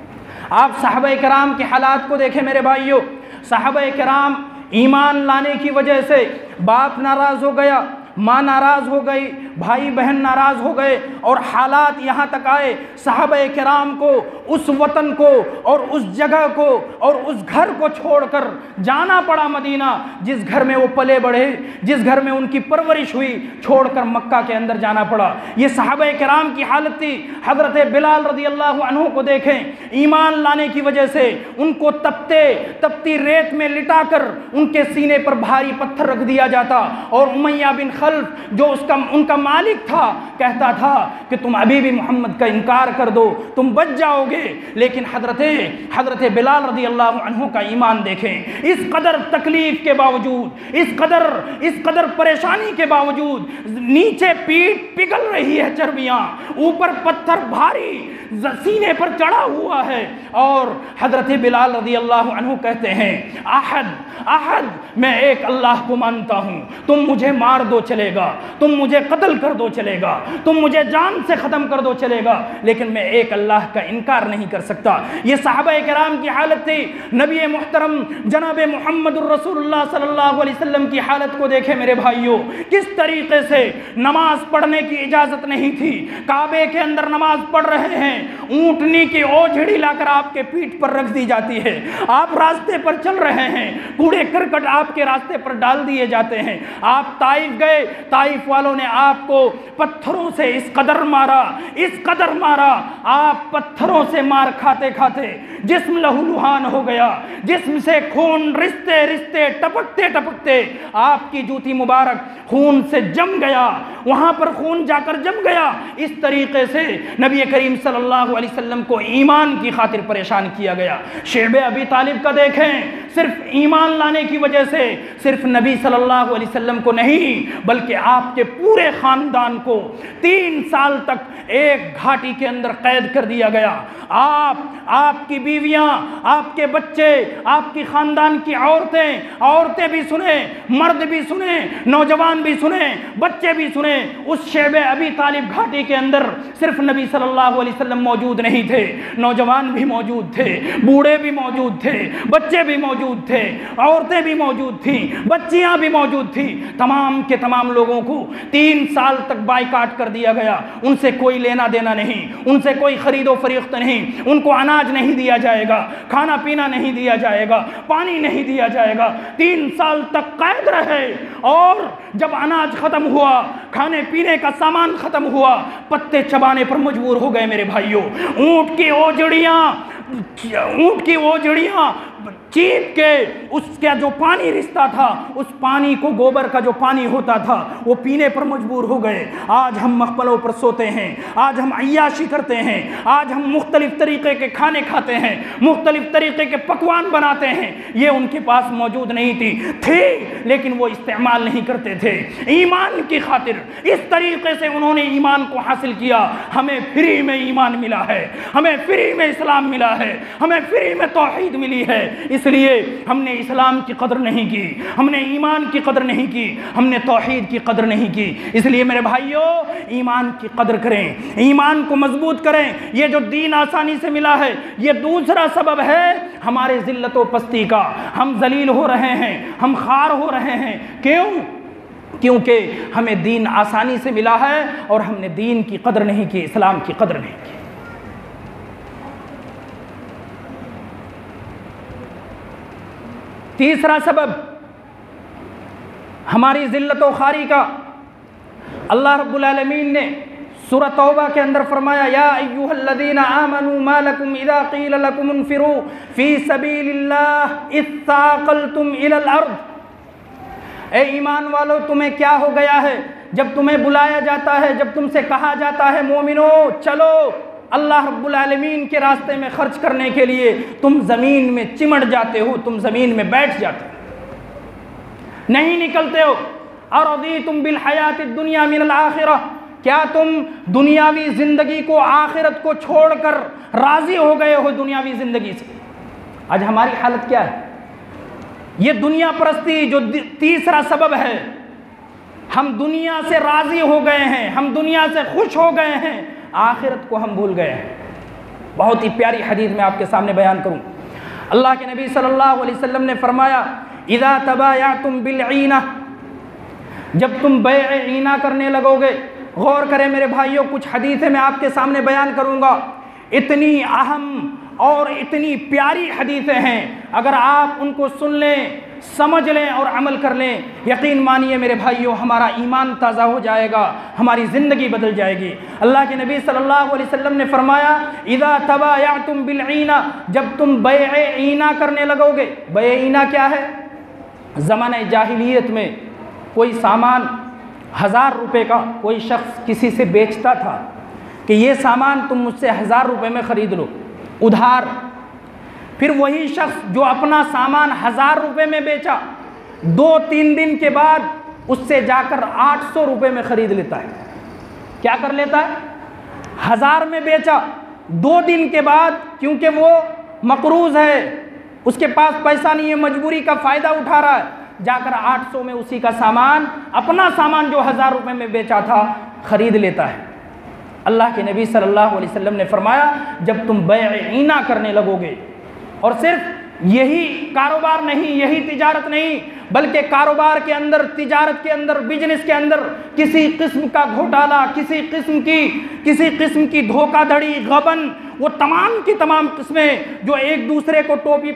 آپ صحابہ کرام کے حالات کو دیکھیں میرے بھائیوں، صحابہ کرام ایمان لانے کی وجہ سے باپ ناراض ہو گیا، ماں ناراض ہو گئی، بھائی بہن ناراض ہو گئے، اور حالات یہاں تک آئے صحابہ کرام کو اس وطن کو اور اس جگہ کو اور اس گھر کو چھوڑ کر جانا پڑا مدینہ، جس گھر میں وہ پلے بڑھے، جس گھر میں ان کی پرورش ہوئی، چھوڑ کر مکہ کے اندر جانا پڑا۔ یہ صحابہ کرام کی حالت تھی۔ حضرت بلال رضی اللہ عنہ کو دیکھیں، ایمان لانے کی وجہ سے ان کو تپتی ریت میں لٹا کر ان کے سینے پر بھاری پتھر رکھ دیا جاتا، اور امیہ بن خلف جو ان کا مالک تھا کہتا تھا کہ تم ابھی بھی محمد کا انکار کر دو، تم بچ جاؤ گے۔ لیکن حضرت بلال رضی اللہ عنہ کا ایمان دیکھیں، اس قدر تکلیف کے باوجود، اس قدر پریشانی کے باوجود، نیچے پیٹ پگھل رہی ہے چربیاں، اوپر پتھر بھاری سینے پر چڑھا ہوا ہے، اور حضرت بلال رضی اللہ عنہ کہتے ہیں، احد میں ایک اللہ کو مانتا ہوں، تم مجھے مار دو چلے گا، تم مجھے قتل کر دو چلے گا، تم مجھے جان سے ختم کر دو چلے گا، لیکن میں ایک اللہ کا انکار نہیں کر سکتا۔ یہ صحابہ کرام کی حالت تھی۔ نبی محترم جناب محمد الرسول اللہ صلی اللہ علیہ وسلم کی حالت کو دیکھیں میرے بھائیوں، کس طریقے سے نماز پڑھنے کی اجازت نہیں تھی، کعبے کے اندر نماز پڑھ رہے ہیں، اونٹنی کی اوجھڑی لا کر آپ کے پیٹھ پر رکھ دی جاتی ہے، آپ راستے پر چل رہے ہیں، کوڑے کرکٹ آپ کے راستے پر ڈال دیے جاتے ہیں، آپ طائف گئے، طائف والوں نے آپ آپ کو پتھروں سے اس قدر مارا آپ پتھروں سے مار کھاتے کھاتے جسم لہولہان ہو گیا، جسم سے خون رشتے ٹپکتے آپ کی جوتی مبارک خون سے جم گیا، وہاں پر خون جا کر جم گیا۔ اس طریقے سے نبی کریم صلی اللہ علیہ وسلم کو ایمان کی خاطر پریشان کیا گیا۔ شعب ابی طالب کا دیکھیں، صرف ایمان لانے کی وجہ سے صرف نبی صلی اللہ علیہ وسلم کو نہیں بلکہ آپ کے پورے خاندان کو 3 سال تک ایک گھاٹی کے اندر قید کر دیا گیا۔ آپ کی بیویاں، آپ کے بچے، آپ کی خاندان کی عورتیں بھی سنیں، مرد بھی سنیں، نوجوان بھی سنیں، بچے بھی سنیں، اس شعب ابی طالب گھاٹی کے اندر صرف نبی صلی اللہ علیہ وسلم موجود نہیں تھے، نوجوان بھی موجود تھے، بوڑھے بھی موجود تھے، بچے بھی موجود تھے، عورتیں بھی موجود تھیں، بچیاں بھی موجود تھیں، تمام کے تمام لوگوں کو 3 سال تک بائیکاٹ کر دیا گیا۔ ان سے کوئی لینا دینا نہیں، ان سے کوئی خرید و فروخت نہیں، ان کو اناج نہیں دیا جائے گا، کھانا پینا نہیں دیا جائے گا، پانی نہیں دیا جائے گا۔ 3 سال تک قید رہے، اور جب اناج ختم ہوا، کھانے پینے کا سامان ختم ہوا، پتے چبانے پر مجبور ہو گئے میرے بھائیوں۔ اونٹ کی اوجڑیاں چیپ کے اس کا جو پانی رستا تھا، اس پانی کو گوبر کا جو پانی ہوتا تھا وہ پینے پر مجبور ہو گئے۔ آج ہم مخبلوں پر سوتے ہیں، آج ہم عیاشی کرتے ہیں، آج ہم مختلف طریقے کے کھانے کھاتے ہیں، مختلف طریقے کے پکوان بناتے ہیں۔ یہ ان کے پاس موجود نہیں تھی لیکن وہ استعمال نہیں کرتے تھے ایمان کی خاطر۔ اس طریقے سے انہوں نے ایمان کو حاصل کیا۔ ہمیں فری میں ایمان ملا ہے، ہمیں فری میں اسلام ملا ہے، ہمیں فری میں توحید ملی ہے۔ اس لیے ہم نے اسلام کی قدر نہیں کی، ہم نے ایمان کی قدر نہیں کی، ہم نے توحید کی قدر نہیں کی۔ اس لیے میرے بھائیوں، ایمان کی قدر کریں، ایمان کو مضبوط کریں۔ یہ جو دین آسانی سے ملا ہے، یہ دوسرا سبب ہے ہمارے ذلت و پستی کا۔ ہم ذلیل ہو رہے ہیں، ہم خوار ہو رہے ہیں۔ کیونکہ ہمیں دین آسانی سے ملا ہے اور ہم نے دین کی قدر نہیں کی، اسلام کی قدر نہیں کی۔ تیسرا سبب ہماری ذلت و خواری کا، اللہ رب العالمین نے سورہ توبہ کے اندر فرمایا، یا ایھا الذین آمنوا ما لکم اذا قیل لکم انفروا فی سبیل اللہ اثاقلتم الی الارض۔ اے ایمان والو، تمہیں کیا ہو گیا ہے جب تمہیں بلایا جاتا ہے، جب تم سے کہا جاتا ہے مومنو چلو اللہ رب العالمین کے راستے میں خرچ کرنے کے لیے، تم زمین میں چمٹ جاتے ہو، تم زمین میں بیٹھ جاتے ہو، نہیں نکلتے ہو۔ ارضیتم بالحیات الدنیا من الآخرہ، کیا تم دنیاوی زندگی کو، آخرت کو چھوڑ کر راضی ہو گئے ہو دنیاوی زندگی سے؟ آج ہماری حالت کیا ہے؟ یہ دنیا پرستی جو تیسرا سبب ہے، ہم دنیا سے راضی ہو گئے ہیں، ہم دنیا سے خوش ہو گئے ہیں، آخرت کو ہم بھول گئے ہیں۔ بہت ہی پیاری حدیث میں آپ کے سامنے بیان کروں۔ اللہ کے نبی صلی اللہ علیہ وسلم نے فرمایا، اذا تبایعتم بالعینہ، جب تم بیع عینہ کرنے لگو گے۔ غور کریں میرے بھائیوں، کچھ حدیثیں میں آپ کے سامنے بیان کروں گا، اتنی اہم اور اتنی پیاری حدیثیں ہیں، اگر آپ ان کو سن لیں، سمجھ لیں اور عمل کر لیں، یقین مانیے میرے بھائیوں ہمارا ایمان تازہ ہو جائے گا، ہماری زندگی بدل جائے گی۔ اللہ کے نبی صلی اللہ علیہ وسلم نے فرمایا، اذا تبایعتم بالعینہ، جب تم بیع عینہ کرنے لگو گے۔ بیع عینہ کیا ہے؟ زمانہ جاہلیت میں کوئی سامان 1000 روپے کا کوئی شخص کسی سے بیچتا تھا کہ یہ سامان تم مجھ سے 1000 روپے میں خرید لو ادھار۔ پھر وہی شخص جو اپنا سامان 1000 روپے میں بیچا، 2-3 دن کے بعد اس سے جا کر 800 روپے میں خرید لیتا ہے۔ کیا کر لیتا ہے؟ 1000 میں بیچا، 2 دن کے بعد کیونکہ وہ مقروض ہے، اس کے پاس پیسہ نہیں ہے، مجبوری کا فائدہ اٹھا رہا ہے، جا کر 800 میں اسی کا سامان، اپنا سامان جو 1000 روپے میں بیچا تھا، خرید لیتا ہے۔ اللہ کے نبی صلی اللہ علیہ وسلم نے فرمایا، جب تم بیع عینہ کرنے لگو گے، اور صرف یہی کاروبار نہیں، یہی تجارت نہیں، بلکہ کاروبار کے اندر، تجارت کے اندر، بزنس کے اندر کسی قسم کا گھوٹالا، کسی قسم کی دھوکہ دھڑی، غبن، وہ تمام کی تمام قسمیں جو ایک دوسرے کو ٹوپی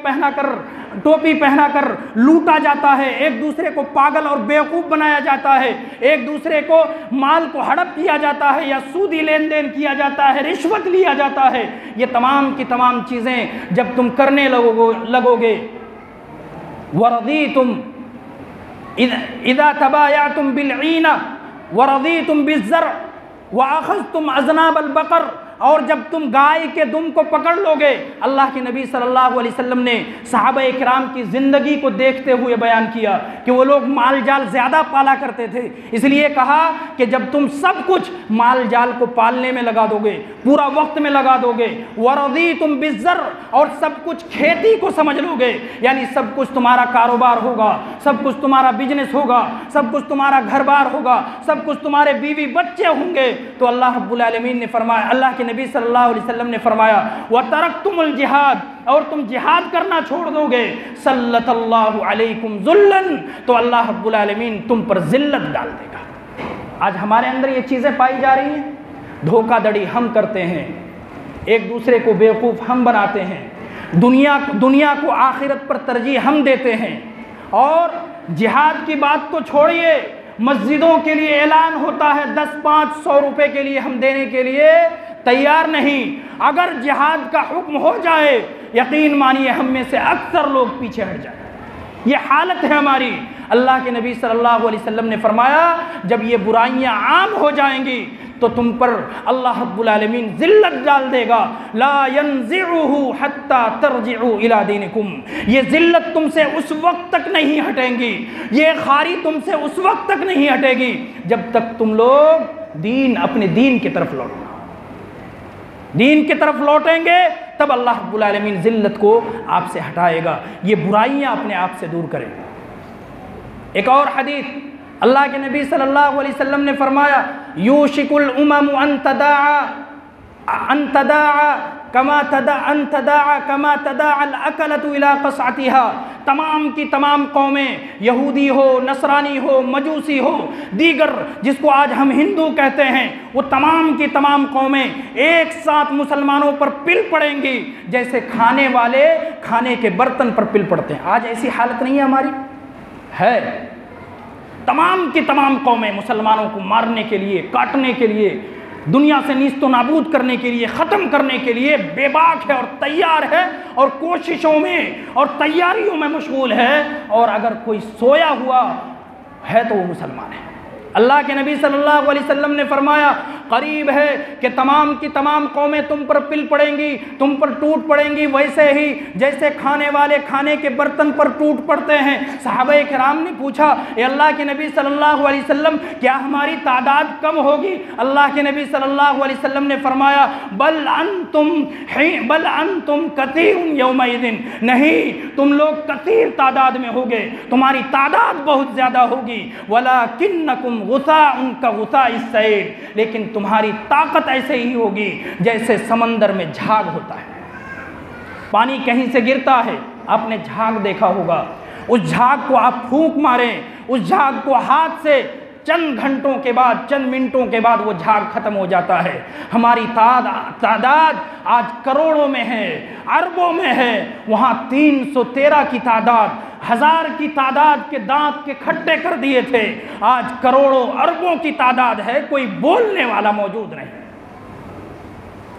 پہنا کر لوٹا جاتا ہے، ایک دوسرے کو پاگل اور بیوقوف بنایا جاتا ہے، ایک دوسرے کو مال کو ہڑپ کیا جاتا ہے یا سودی لین دین کیا جاتا ہے، رشوت لیا جاتا ہے، یہ تمام کی تمام چیزیں جب تم کرنے لگو گے، وَرَضِيتُمْ اِذَا تَبَايَعْتُمْ بِالْعِينَ وَرَضِيتُمْ بِالزَّرْعِ وَأَخَذْتُمْ أَذْنَابَ الْبَقَرِ، اور جب تم گائے کے دم کو پکڑ لو گے، اللہ کے نبی صلی اللہ علیہ وسلم نے صحابہ اکرام کی زندگی کو دیکھتے ہوئے بیان کیا کہ وہ لوگ مال جال زیادہ پالا کرتے تھے، اس لیے کہا کہ جب تم سب کچھ مال جال کو پالنے میں لگا دو گے، پورا وقت میں لگا دو گے، وَرَضِيتُمْ بِالزَّرْعِ، اور سب کچھ کھیتی کو سمجھ لو گے، یعنی سب کچھ تمہارا کاروبار ہوگا، سب کچھ تمہارا بزنس ہوگا، سب کچھ تمہارا گھر بار ہوگا، سب کچھ تمہارے بیوی بچے ہوں گے، تو اللہ رب العالمین نے فرمایا، اللہ کے نبی صلی اللہ علیہ وسلم نے فرمایا وَتَرَكْتُمُ الْجِهَادِ، اور تم جہاد کرنا چھوڑ دو گے، سَلَّطَ اللَّهُ عَلَيْكُمْ ذُلًّا، تو اللہ رب العالمین تم پر ذلت ڈال دے گا۔ آج ہمارے اندر یہ چیزیں پائی جا رہی ہیں، دھوکہ دڑی ہم کرتے ہیں، ایک دوسرے کو بیوقوف ہم بناتے ہیں، دنیا کو آخرت پر ترجیح ہم دیتے ہیں، اور جہاد کی بات تو چھوڑیے، مسجدوں کے لیے اعلان ہوتا ہے 10-500 روپے کے لیے ہم دینے کے لیے تیار نہیں، اگر جہاد کا حکم ہو جائے یقین مانیے ہم میں سے اکثر لوگ پیچھے ہٹ جائیں، یہ حالت ہے ہماری۔ اللہ کے نبی صلی اللہ علیہ وسلم نے فرمایا جب یہ برائیاں عام ہو جائیں گی تو تم پر اللہ رب العالمین ذلت ڈال دے گا، لا ينزعه حتى ترجعوا الى دینکم، یہ ذلت تم سے اس وقت تک نہیں ہٹیں گی، یہ خاری تم سے اس وقت تک نہیں ہٹے گی جب تک تم لوگ اپنے دین کی طرف لوٹو، دین کی طرف لوٹیں گے تب اللہ رب العالمین ذلت کو آپ سے ہٹائے گا، یہ برائیاں اپنے آپ سے دور کریں۔ ایک اور حدیث اللہ کے نبی صلی اللہ علیہ وسلم نے فرمایا یوشک الامم ان تداعى كما تداعى الاكلة الى قصعتها، تمام کی تمام قومیں، یہودی ہو، نصرانی ہو، مجوسی ہو، دیگر جس کو آج ہم ہندو کہتے ہیں، وہ تمام کی تمام قومیں ایک ساتھ مسلمانوں پر پل پڑیں گی جیسے کھانے والے کھانے کے برتن پر پل پڑتے ہیں۔ آج ایسی حالت نہیں ہے ہماری، ہے تمام کی تمام قومیں مسلمانوں کو مارنے کے لیے، کاٹنے کے لیے، دنیا سے نیست و نابود کرنے کے لیے، ختم کرنے کے لیے بے باک ہے اور تیار ہے اور کوششوں میں اور تیاریوں میں مشغول ہے، اور اگر کوئی سویا ہوا ہے تو وہ مسلمان ہے۔ اللہ کے نبی صلی اللہ علیہ وسلم نے فرمایا قریب ہے کہ تمام کی تمام قومیں تم پر پل پڑیں گی، تم پر ٹوٹ پڑیں گی، ویسے ہی جیسے کھانے والے کھانے کے برتن پر ٹوٹ پڑتے ہیں۔ صحابہ کرام نے پوچھا اے اللہ کے نبی صلی اللہ علیہ وسلم کیا ہماری تعداد کم ہوگی؟ اللہ کے نبی صلی اللہ علیہ وسلم نے فرمایا بل انتم کثیر یومئذ، نہیں تم لوگ کثیر تعداد میں ہوگے، تمہاری تعداد بہت زیادہ ہوگی، ولکنکم غثاء کا غثاء السیل، لیکن تمہاری طاقت ایسے ہی ہوگی جیسے سمندر میں جھاگ ہوتا ہے، پانی کہیں سے گرتا ہے، آپ نے جھاگ دیکھا ہوگا، اس جھاگ کو آپ پھونک ماریں، اس جھاگ کو ہاتھ سے چند گھنٹوں کے بعد، چند منٹوں کے بعد وہ جھاگ ختم ہو جاتا ہے۔ ہماری تعداد آج کروڑوں میں ہے، اربوں میں ہے، وہاں 313 کی تعداد، 1000 کی تعداد کے دانت کے کھٹے کر دیے تھے، آج کروڑوں اربوں کی تعداد ہے، کوئی بولنے والا موجود نہیں،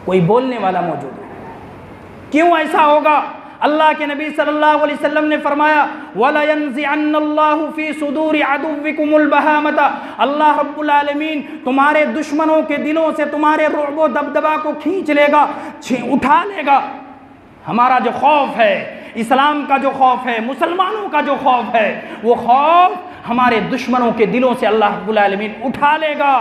کوئی بولنے والا موجود نہیں۔ کیوں ایسا ہوگا؟ اللہ کے نبی صلی اللہ علیہ وسلم نے فرمایا وَلَيَنزِعَنَّ اللَّهُ فِي صُدُورِ عَدُوِّكُمُ الْبَهَامَةَ، اللہ رب العالمین تمہارے دشمنوں کے دلوں سے تمہارے رعب و دبدبا کو کھینچ لے گا، اٹھا لے گا۔ ہمارا جو خوف ہے، اسلام کا جو خوف ہے، مسلمانوں کا جو خوف ہے، وہ خوف ہمارے دشمنوں کے دلوں سے اللہ رب العالمین اٹھا لے گا۔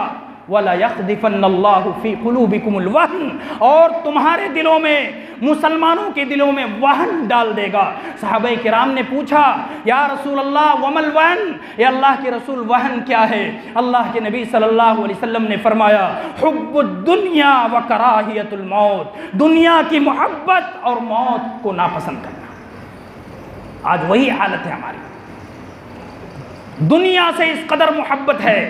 وَلَا يَقْذِفَنَّ اللَّهُ فِي قُلُوبِكُمُ الْوَهْنَ، اور تمہارے دلوں میں، مسلمانوں کے دلوں میں وہن ڈال دے گا۔ صحابہ کرام نے پوچھا یا رسول اللہ وَمَا الْوَهْنُ، یا اللہ کے رسول وہن کیا ہے؟ اللہ کے نبی صلی اللہ علیہ وسلم نے فرمایا حب الدنیا وکراہیت الموت، دنیا کی محبت اور موت کو ناپسند کرنا۔ آج وہی حالت ہے ہماری، دنیا سے اس قدر محبت ہے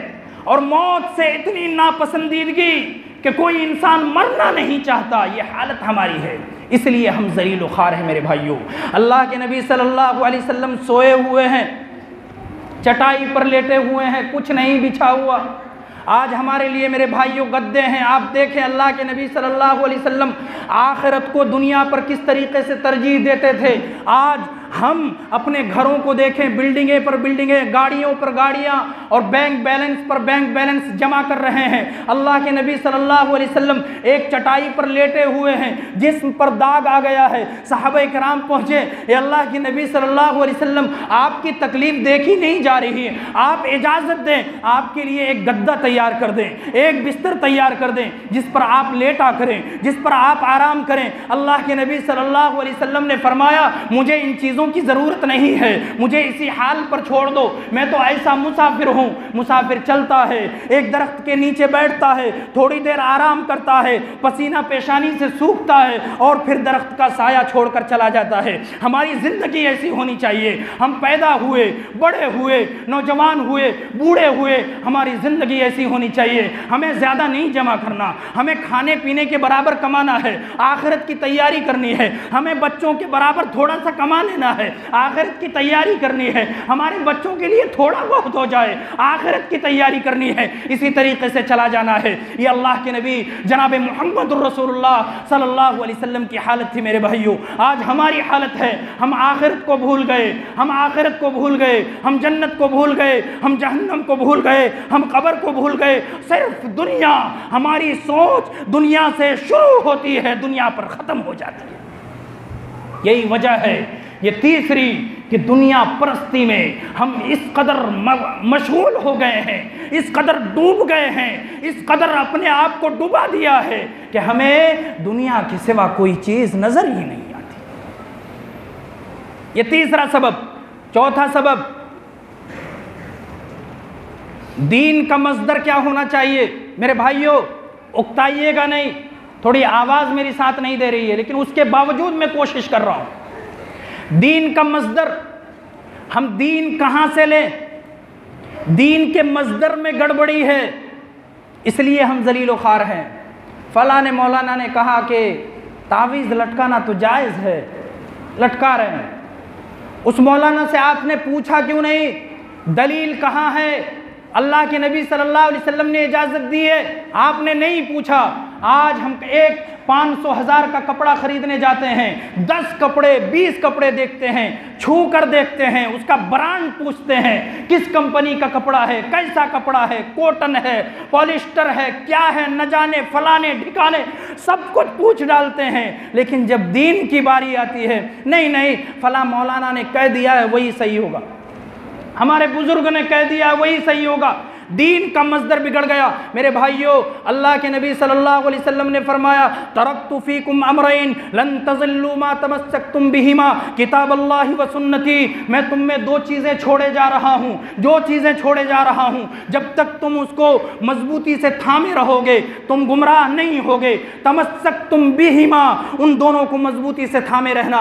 اور موت سے اتنی ناپسندیدگی کہ کوئی انسان مرنا نہیں چاہتا، یہ حالت ہماری ہے، اس لیے ہم ذلیل و خوار ہیں میرے بھائیوں۔ اللہ کے نبی صلی اللہ علیہ وسلم سوئے ہوئے ہیں، چٹائی پر لیٹے ہوئے ہیں، کچھ نہیں بچھا ہوا۔ آج ہمارے لیے میرے بھائیوں گدے ہیں۔ آپ دیکھیں اللہ کے نبی صلی اللہ علیہ وسلم آخرت کو دنیا پر کس طریقے سے ترجیح دیتے تھے۔ آج ہم اپنے گھروں کو دیکھیں، بلڈنگیں پر بلڈنگیں، گاڑیوں پر گاڑیاں، اور بینک بیلنس پر بینک بیلنس جمع کر رہے ہیں۔ اللہ کے نبی صلی اللہ علیہ وسلم ایک چٹائی پر لیٹے ہوئے ہیں، جسم پر داغ آ گیا ہے۔ صحابہ کرام پہنچے، اے اللہ کے نبی صلی اللہ علیہ وسلم آپ کی تکلیف دیکھی نہیں جا رہی ہے، آپ اجازت دیں آپ کے لیے ایک گدا تیار کر دیں، ایک بستر تیار کر دیں جس پر آپ لیٹا کریں، جس پر آپ آرام کریں۔ اللہ کے نبی صلی اللہ علیہ وسلم نے فرمایا مجھے ان چیزوں کی ضرورت نہیں ہے، مجھے اسی حال پر چھوڑ دو، میں تو ایسا مسافر ہوں۔ مسافر چلتا ہے، ایک درخت کے نیچے بیٹھتا ہے، تھوڑی دیر آرام کرتا ہے، پسینہ پیشانی سے سوکھتا ہے اور پھر درخت کا سایہ چھوڑ کر چلا جاتا ہے۔ ہماری زندگی ایسی ہونی چاہیے، ہم پیدا ہوئے، بڑے ہوئے، نوجوان ہوئے، بوڑھے ہوئے، ہماری زندگی ایسی ہونی چاہیے۔ ہمیں زیادہ نہیں جمع کرنا، ہمیں کھانے پینے کے برابر کمانا ہے، آخرت کی تیاری کرنی ہے۔ ہمیں بچوں کے برابر تھوڑا سا کما لینا ہے، آخرت کی تیاری کرنی ہے۔ ہمارے بچوں کے لیے تھوڑا بہت ہو جائے، آخرت کی تیاری کرنی ہے، اسی طریقے سے چلا جانا ہے۔ یہ اللہ کے نبی جناب محمد الرسول اللہ صلی اللہ علیہ وسلم کی حالت تھی میرے بھائیوں۔ آج ہماری حالت ہے، ہم آخرت کو بھول گئے، ہم آخرت کو بھول گئے، ہم جنت کو بھول گئے، ہم جہنم کو بھول گئے، ہم قبر کو بھول گئے۔ صرف دنیا، ہماری سوچ دنیا سے شروع ہوتی ہے، دنیا پر ختم ہو جاتی ہے۔ یہی وجہ ہے یہ تیسری کہ دنیا پرستی میں ہم اس قدر مشغول ہو گئے ہیں، اس قدر ڈوب گئے ہیں، اس قدر اپنے آپ کو ڈوبا دیا ہے کہ ہمیں دنیا کے سوا کوئی چیز نظر ہی نہیں آتی۔ یہ تیسرا سبب۔ چوتھا سبب، دین کا مصدر کیا ہونا چاہیے؟ میرے بھائیوں اکتائیے گا نہیں، تھوڑی آواز میری ساتھ نہیں دے رہی ہے لیکن اس کے باوجود میں کوشش کر رہا ہوں۔ دین کا مصدر، ہم دین کہاں سے لیں؟ دین کے مصدر میں گڑبڑی ہے، اس لیے ہم ذلیل و خوار ہیں۔ فلاں مولانا نے کہا کہ تعویذ لٹکانا تو جائز ہے، لٹکا رہے ہیں۔ اس مولانا سے آپ نے پوچھا کیوں نہیں؟ دلیل کہاں ہے؟ اللہ کے نبی صلی اللہ علیہ وسلم نے اجازت دی ہے، آپ نے نہیں پوچھا۔ آج ہم ایک 500,000 کا کپڑا خریدنے جاتے ہیں، 10 کپڑے 20 کپڑے دیکھتے ہیں، چھو کر دیکھتے ہیں، اس کا برانڈ پوچھتے ہیں، کس کمپنی کا کپڑا ہے، کیسا کپڑا ہے، کوٹن ہے، پولیسٹر ہے، کیا ہے، نہ جانے فلانے ڈھکانے، سب کچھ پوچھ ڈالتے ہیں۔ لیکن جب دین کی باری آتی ہے، نہیں فلاں مولانا نے کہہ دیا ہے وہی صحیح ہوگا، ہمارے بزرگ نے کہہ دیا ہے وہی صحیح ہوگا۔ دین کا مصدر بگڑ گیا میرے بھائیوں۔ اللہ کے نبی صلی اللہ علیہ وسلم نے فرمایا ترکت فیکم امرین لن تضلوا ما تمسکتم بہما کتاب اللہ و سنتی، میں تم میں دو چیزیں چھوڑے جا رہا ہوں، جو چیزیں چھوڑے جا رہا ہوں جب تک تم اس کو مضبوطی سے تھامے رہو گے تم گمراہ نہیں ہوگے۔ تمسکتم بہما، ان دونوں کو مضبوطی سے تھامے رہنا۔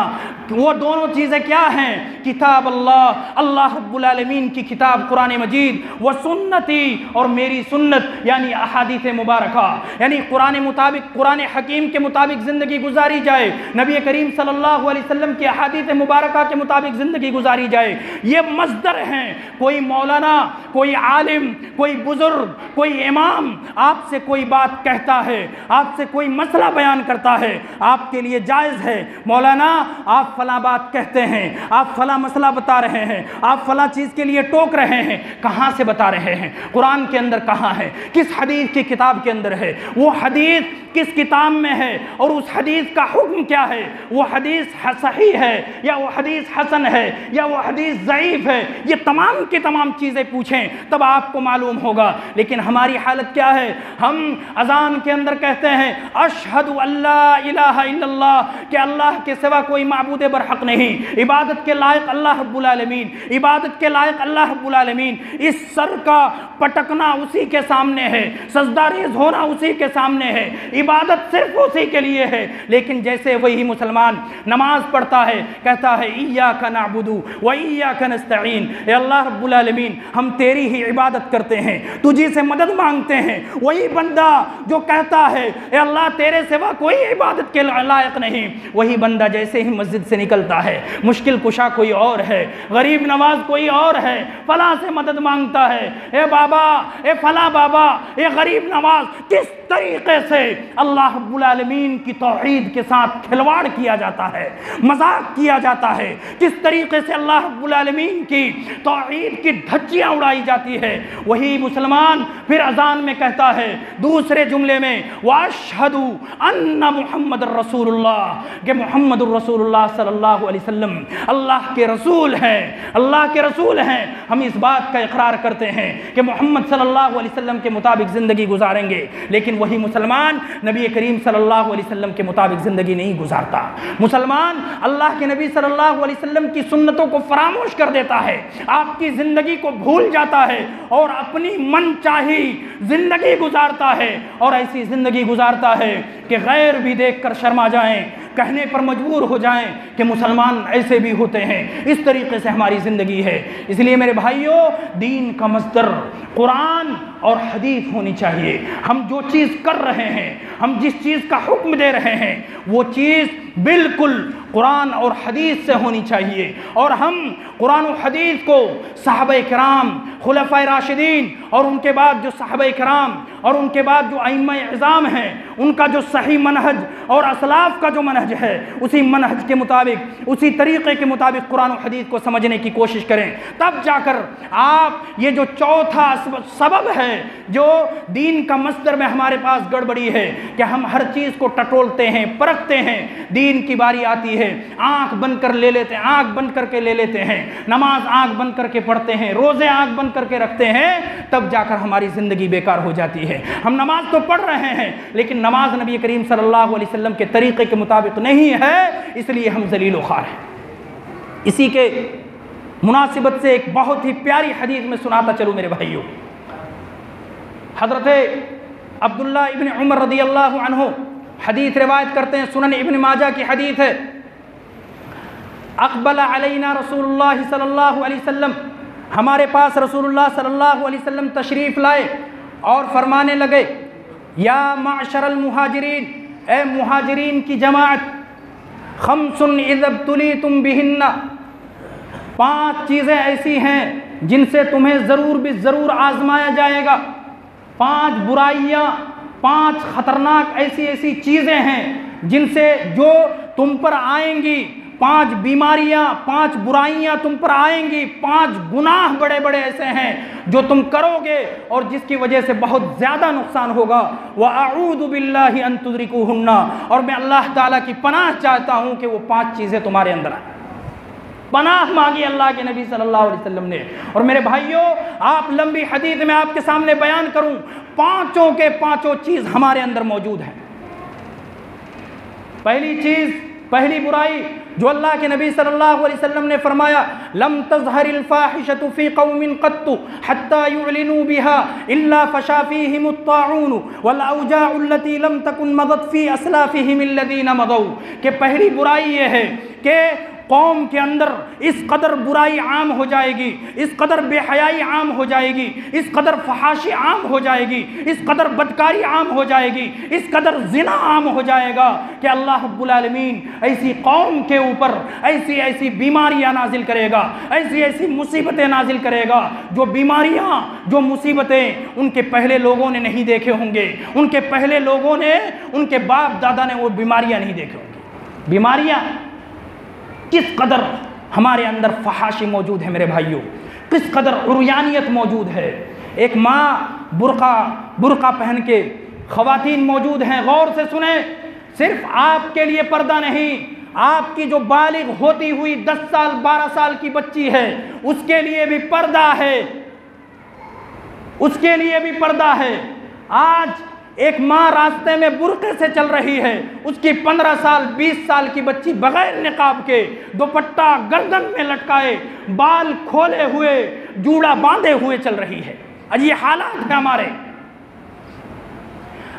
وہ دونوں چیزیں کیا ہیں؟ کتاب اللہ، اللہ رب العالمین کی کتاب قرآن مجید، و سنتی، اور میری سنت یعنی احادیث مبارکہ، یعنی قرآن حکیم کے مطابق زندگی گزاری جائے، نبی کریم صلی اللہ علیہ وسلم کی احادیث مبارکہ کے مطابق زندگی گزاری جائے۔ یہ مصدر ہیں۔ کوئی مولانا، کوئی عالم، کوئی بزرگ، کوئی امام آپ سے کوئی بات کہتا ہے، آپ سے کوئی مسئلہ بیان کرتا ہے، آپ کے لیے جائز ہے مولانا آپ فلاں بات کہتے ہیں، آپ فلاں مسئلہ بتا رہے ہیں، آپ فلاں چیز کے لیے ٹوک رہے ہیں، کہاں سے بتا رہے ہیں؟ قرآن کے اندر کہاں ہے؟ کس حدیث کی کتاب کے اندر ہے؟ وہ حدیث کس کتاب میں ہے اور اس حدیث کا حکم کیا ہے؟ وہ حدیث صحیح ہے یا وہ حدیث حسن ہے یا وہ حدیث ضعیف ہے؟ یہ تمام کی تمام چیزیں پوچھیں تب آپ کو معلوم ہوگا۔ لیکن ہماری حالت کیا ہے؟ ہم اذان کے اندر کہتے ہیں اشہد ان لا الہ الا اللہ، کہ اللہ کے سوا کوئی معبود برحق نہیں، عبادت کے لائق اللہ رب العالمین، عبادت کے لائق اللہ رب العالمین۔ اس سر کا پٹکنا اسی کے سامنے ہے، سجدہ ریز ہونا اسی کے سامنے ہے، عبادت صرف اسی کے لیے ہے۔ لیکن جیسے وہی مسلمان نماز پڑھتا ہے، کہتا ہے ایاک نعبد و ایاک نستعین، اے اللہ رب العالمین ہم تیری ہی عبادت کرتے ہیں، تجھی سے مدد مانگتے ہیں، وہی بندہ جو کہتا ہے اے اللہ تیرے سوا کوئی عبادت کے لائق نہیں، وہی بندہ جیسے ہی مسجد سے نکلتا ہے مشکل کشا کوئی اور ہے، غریب نواز کوئی اور ہے، فلاں سے مدد مانگتا ہے، اے بابا اے فلاں بابا اے غریب نواز۔ کس طریقے سے اللہ رب العالمین کی توحید کے ساتھ کھلواڑ کیا جاتا ہے، مذاق کیا جاتا ہے، کس طریقے سے اللہ رب العالمین کی توحید کی دھچیاں اڑائی جاتی ہے۔ وہی مسلمان پھر اذان میں کہتا ہے دوسرے جملے میں واشہد ان محمد الرسول اللہ، کہ محمد الرسول اللہ صلی اللہ علیہ وسلم اللہ کے رسول ہیں، اللہ کے رسول ہیں۔ ہم اس بات کا اقرار کرتے ہیں کہ محمد صلی اللہ علیہ وسلم کے مطابق زندگی گزاریں گے، لیکن وہی مسلمان نبی کریم صلی اللہ علیہ وسلم کے مطابق زندگی نہیں گزارتا۔ مسلمان اللہ کے نبی صلی اللہ علیہ وسلم کی سنتوں کو فراموش کر دیتا ہے، آپ کی زندگی کو بھول جاتا ہے اور اپنی من چاہی زندگی گزارتا ہے، اور ایسی زندگی گزارتا ہے کہ غیر بھی دیکھ کر شرما جائیں، کہنے پر مجبور ہو جائیں کہ مسلمان ایسے بھی ہوتے ہیں۔ اس طریقے سے ہماری زندگی ہے۔ اس لیے میرے بھائیوں، دین کا مصدر قرآن اور حدیث ہونی چاہیے۔ ہم جو چیز کر رہے ہیں، ہم جس چیز کا حکم دے رہے ہیں، وہ چیز بالکل قرآن اور حدیث سے ہونی چاہیے، اور ہم قرآن و حدیث کو صحابہ کرام، خلفائے راشدین اور ان کے بعد جو صحابہ کرام اور ان کے بعد جو ائمہ اعظام ہیں، ان کا جو صحیح منہج اور اسلاف کا جو منہج ہے، اسی منہج کے مطابق، اسی طریقے کے مطابق قرآن و حدیث کو سمجھنے کی کوشش کریں، تب جا کر آپ یہ جو چوتھا سبب ہے جو دین کا مصدر میں ہمارے پاس گڑبڑی ہے کہ ہم ہر چیز کو ٹٹولتے ہیں، پرکھتے ہیں، دین کی باری آتی ہے آنکھ بند کر لے لیتے ہیں، آنکھ بند کر کے لے لیتے ہیں، نماز آنکھ بند کر کے پڑھتے ہیں، روزے آنکھ بند کر کے رکھتے ہیں، تب جا کر ہماری زندگی بیکار ہو جاتی ہے۔ ہم نماز تو پڑھ رہے ہیں لیکن نماز نبی کریم صلی اللہ علیہ وسلم کے طریقے کے مطابق نہیں ہے، اس لیے ہم ذلیل و خوار ہیں۔ اسی کے مناسبت سے ایک بہت ہی پیاری حدیث میں سناتا چلوں میرے بھائیوں۔ حضرت عبداللہ ابن عمر رضی اللہ عنہ حدیث روایت کرتے ہیں، سنن ابن ماجہ کی حدیث ہے، اقبل علینا رسول اللہ صلی اللہ علیہ وسلم، ہمارے پاس رسول اللہ صلی اللہ علیہ وسلم تشریف لائے اور فرمانے لگے، یا معشر المہاجرین، اے مہاجرین کی جماعت، خمس اذا ابتلیتم بہن، 5 چیزیں ایسی ہیں جن سے تمہیں ضرور بھی ضرور آزمایا جائے گا، 5 برائیاں، 5 خطرناک ایسی چیزیں ہیں جن سے جو تم پر آئیں گی، 5 بیماریاں، 5 برائیاں تم پر آئیں گی، 5 گناہ بڑے بڑے ایسے ہیں جو تم کرو گے اور جس کی وجہ سے بہت زیادہ نقصان ہوگا۔ وَأَعُوذُ بِاللَّهِ أَن تُدْرِكُوهُنَّ، اور میں اللہ تعالیٰ کی پناہ چاہتا ہوں کہ وہ 5 چیزیں تمہارے اندر آئیں۔ پناہ مانگی اللہ کے نبی صلی اللہ علیہ وسلم نے۔ اور میرے بھائیوں، آپ لمبی حدیث میں آپ کے سامنے بیان کروں، 5 کے 5 چیز ہمارے اندر موجود ہیں۔ پہلی چیز، پہلی برائی جو اللہ کے نبی صلی اللہ علیہ وسلم نے فرمایا، لم تظہر الفاحشۃ فی قوم قط حتی یعلنوا بها الا فشا فیہم الطاعون والاوجاع التي لم تکن مضت فی اسلافہم الذین مضوا، کہ پہلی برائی یہ ہے کہ قوم کے اندر اس قدر برائی عام ہو جائے گی، اس قدر بے حیائی عام ہو جائے گی، اس قدر فحاشی عام ہو جائے گی، اس قدر بدکاری عام ہو جائے گی، اس قدر زنا عام ہو جائے گا کہ اللہ رب العالمین ایسی قوم کے اوپر ایسی بیماریاں نازل کرے گا، ایسی مصیبتیں نازل کرے گا، جو بیماریاں، جو مصیبتیں ان کے پہلے لوگوں نے نہیں دیکھے ہوں گے، ان کے پہلے لوگوں نے، ان کے باپ دادا نے وہ بیماریاں نہیں دیکھے ہوں گے۔ بیماریاں کس قدر ہمارے اندر فحاشی موجود ہے میرے بھائیوں، کس قدر عریانیت موجود ہے۔ ایک ماں برقع پہن کے، خواتین موجود ہیں، غور سے سنیں، صرف آپ کے لیے پردہ نہیں، آپ کی جو بالغ ہوتی ہوئی 10 سال 12 سال کی بچی ہے اس کے لیے بھی پردہ ہے، اس کے لیے بھی پردہ ہے۔ آج ایک ماں راستے میں برقعے سے چل رہی ہے، اس کی 15 سال 20 سال کی بچی بغیر نقاب کے، دوپٹہ گردن میں لٹکائے، بال کھولے ہوئے، جوڑا باندھے ہوئے چل رہی ہے۔ آج یہ حالات ہیں ہمارے.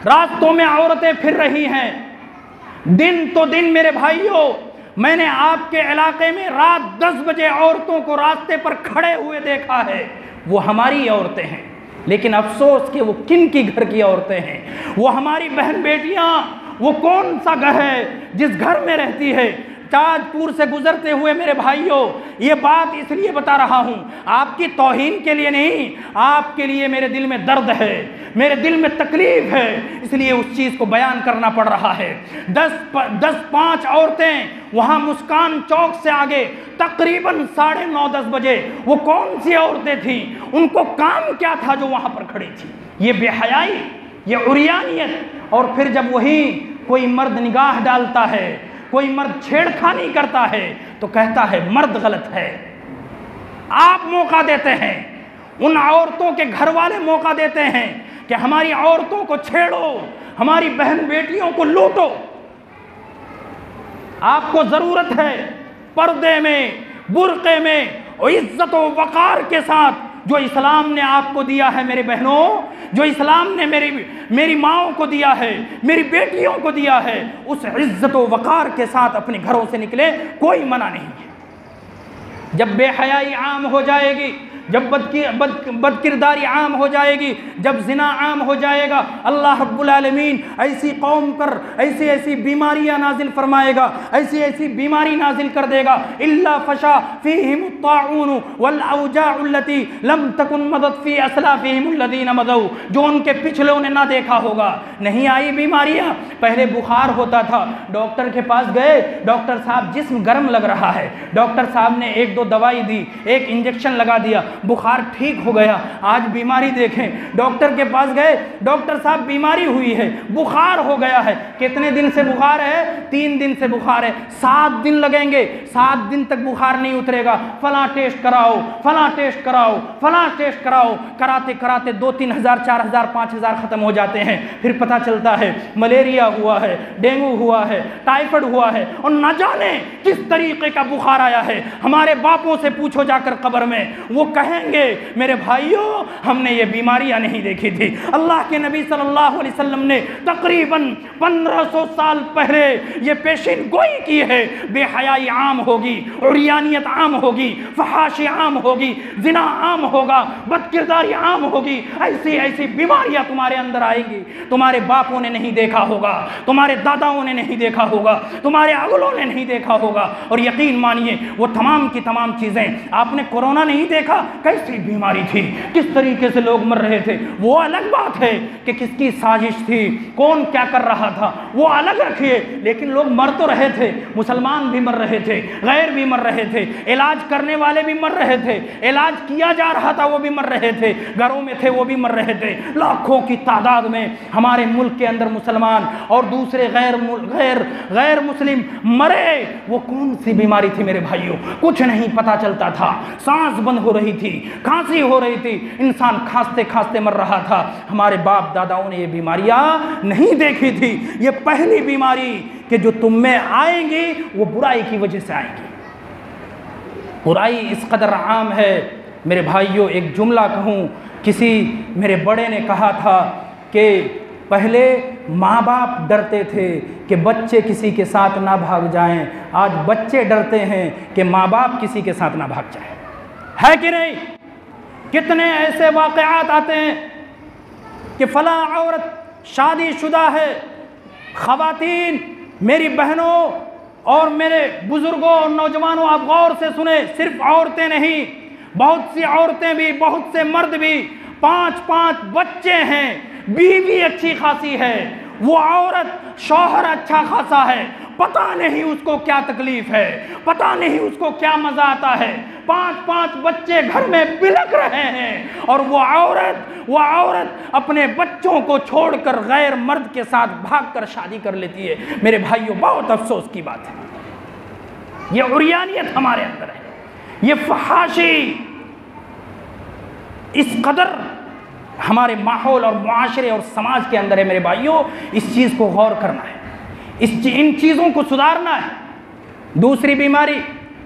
راستوں میں عورتیں پھر رہی ہیں دن تو دن. میرے بھائیوں میں نے آپ کے علاقے میں رات 10 بجے عورتوں کو راستے پر کھڑے ہوئے دیکھا ہے. وہ ہماری عورتیں ہیں لیکن افسوس کہ وہ کن کی گھر کی عورتیں ہیں؟ وہ ہماری بہن بیٹیاں. وہ کون سا گھر ہے جس گھر میں رہتی ہے؟ تاج پور سے گزرتے ہوئے میرے بھائیوں یہ بات اس لیے بتا رہا ہوں آپ کی توہین کے لیے نہیں, آپ کے لیے میرے دل میں درد ہے, میرے دل میں تکلیف ہے, اس لیے اس چیز کو بیان کرنا پڑ رہا ہے. 10-5 عورتیں وہاں مسکان چوک سے آگے تقریباً 9:30-10 بجے. وہ کون سی عورتیں تھیں؟ ان کو کام کیا تھا جو وہاں پر کھڑی تھی؟ یہ بے حیائی, یہ عریانیت. اور پھر جب وہی کوئی مرد نگاہ ڈالتا ہے, کوئی مرد چھیڑخانی کرتا ہے تو کہتا ہے مرد غلط ہے. آپ موقع دیتے ہیں, ان عورتوں کے گھر والے موقع دیتے ہیں کہ ہماری عورتوں کو چھیڑو, ہماری بہن بیٹیوں کو لوٹو. آپ کو ضرورت ہے پردے میں, برقعے میں, اور عزت و وقار کے ساتھ جو اسلام نے آپ کو دیا ہے میرے بہنوں, جو اسلام نے میری ماؤں کو دیا ہے, میری بیٹیوں کو دیا ہے, اس عزت و وقار کے ساتھ اپنے گھروں سے نکلے, کوئی منع نہیں ہے. جب بے حیائی عام ہو جائے گی, جب بد کرداری عام ہو جائے گی, جب زنا عام ہو جائے گا, اللہ رب العالمین ایسی قوم پر ایسی بیماریاں نازل فرمائے گا, ایسی بیماری نازل کر دے گا. الا فشا فیہم الطاعون والاوجاع التي لم تکن مضت فی اسلافہم الذین مضوا, جو ان کے پچھلوں نے نہ دیکھا ہوگا. نہیں آئی بیماریاں, پہلے بخار ہوتا تھا, ڈاکٹر کے پاس گئے, ڈاکٹر صاحب جسم گرم لگ رہا ہے, ڈاکٹر صاحب نے 1-2 دوائی دی, ایک انجیکشن لگا دیا, بخار ٹھیک ہو گیا. آج بیماری دیکھیں, ڈاکٹر کے پاس گئے, ڈاکٹر صاحب بیماری ہوئی ہے, بخار ہو گیا ہے. کتنے دن سے بخار ہے؟ 3 دن سے بخار ہے. 7 دن لگیں گے, 7 دن تک بخار نہیں اترے گا. فلاں ٹیسٹ کراؤ, فلاں ٹیسٹ کراؤ, فلاں ٹیسٹ کراؤ. کراتے 2-3 ہزار 4 ہزار 5 ہزار ختم ہو جاتے ہیں. پھر پتہ چلتا ہے ملیریا ہوا ہے, ڈینگو ہوا ہے, ٹائیفائڈ ہوا ہے, اور نہ جانے کس طریقے کا بخار آیا ہے. ہمارے باپوں سے پوچھو جا کر قبر میں, وہ کہیں گے میرے بھائیوں ہم نے یہ بیماریاں نہیں دیکھی تھی. اللہ کے نبی صلی اللہ علیہ وسلم نے تقریباً 1500 سال پہلے یہ پیشین گوئی کی ہے, بے حیائی عام ہوگی, عریانیت عام ہوگی, فحاشی عام ہوگی, زنا عام ہوگا, بد کرداری عام ہوگی. ایسی بیماریاں تمہارے اندر آئیں گی. تمہارے باپوں نے نہیں دیکھا ہوگا, تمہارے داداؤں نے نہیں دیکھا ہوگا, تمہارے اگلوں نے نہیں دیکھا ہوگا. اور یقین مانیے وہ تمام کی تمام چیزیں, آپ نے کورونا نہیں دیکھا, کیسی بیماری تھی, کس طریقے سے لوگ مر رہے تھے, وہ الگ بات ہے کہ کس کی سازش تھی, کون کیا کر رہا تھا, وہ الگ رکھیے. لیکن لوگ مر تو رہے تھے, مسلمان بھی مر رہے تھے, غیر بھی مر رہے تھے, علاج کرنے والے بھی مر رہے تھے, علاج کیا جا رہا تھا وہ بھی مر رہے تھے, گھروں میں تھے وہ بھی مر رہے تھے. لاکھوں کی تعداد میں ہمارے ملک کے اندر مسلمان اور دوسرے غیر مسلم مرے. وہ کون سی بیماری تھی میرے بھائیوں؟ کچھ نہیں پتا چلتا تھا. سانس بند ہو رہی تھی, کھانسی ہو رہی تھی, انسان کھانستے کھانستے مر رہا تھا. ہمارے باپ داداؤں نے یہ بیماریاں نہیں دیکھی تھی. یہ پہلی بیماری کہ جو تم میں آئیں گی وہ برائی کی وجہ سے آئیں گی. برائی اس قدر عام ہے میرے بھائیوں. ایک جملہ کہوں, کسی میرے بڑے نے کہا تھا کہ پہلے ماں باپ ڈرتے تھے کہ بچے کسی کے ساتھ نہ بھاگ جائیں, آج بچے ڈرتے ہیں کہ ماں باپ کسی کے ساتھ نہ بھاگ جائیں. ہے کہ نہیں؟ کتنے ایسے واقعات آتے ہیں کہ فلاں عورت شادی شدہ ہے. خواتین, میری بہنوں اور میرے بزرگوں اور نوجوانوں, آپ غور سے سنیں, صرف عورتیں نہیں, بہت سی عورتیں بھی, بہت سے مرد بھی, 5 بچے ہیں, بیوی اچھی خاصی ہے, وہ عورت شوہر اچھا خاصا ہے, پتہ نہیں اس کو کیا تکلیف ہے, پتہ نہیں اس کو کیا مزہ آتا ہے. 5 بچے گھر میں بلک رہے ہیں, اور وہ عورت اپنے بچوں کو چھوڑ کر غیر مرد کے ساتھ بھاگ کر شادی کر لیتی ہے. میرے بھائیوں بہت افسوس کی بات ہے. یہ عریانیت ہمارے اندر ہے, یہ فحاشی اس قدر ہمارے ماحول اور معاشرے اور سماج کے اندر ہے. میرے بھائیوں اس چیز کو غور کرنا ہے, ان چیزوں کو سدھارنا ہے. دوسری بیماری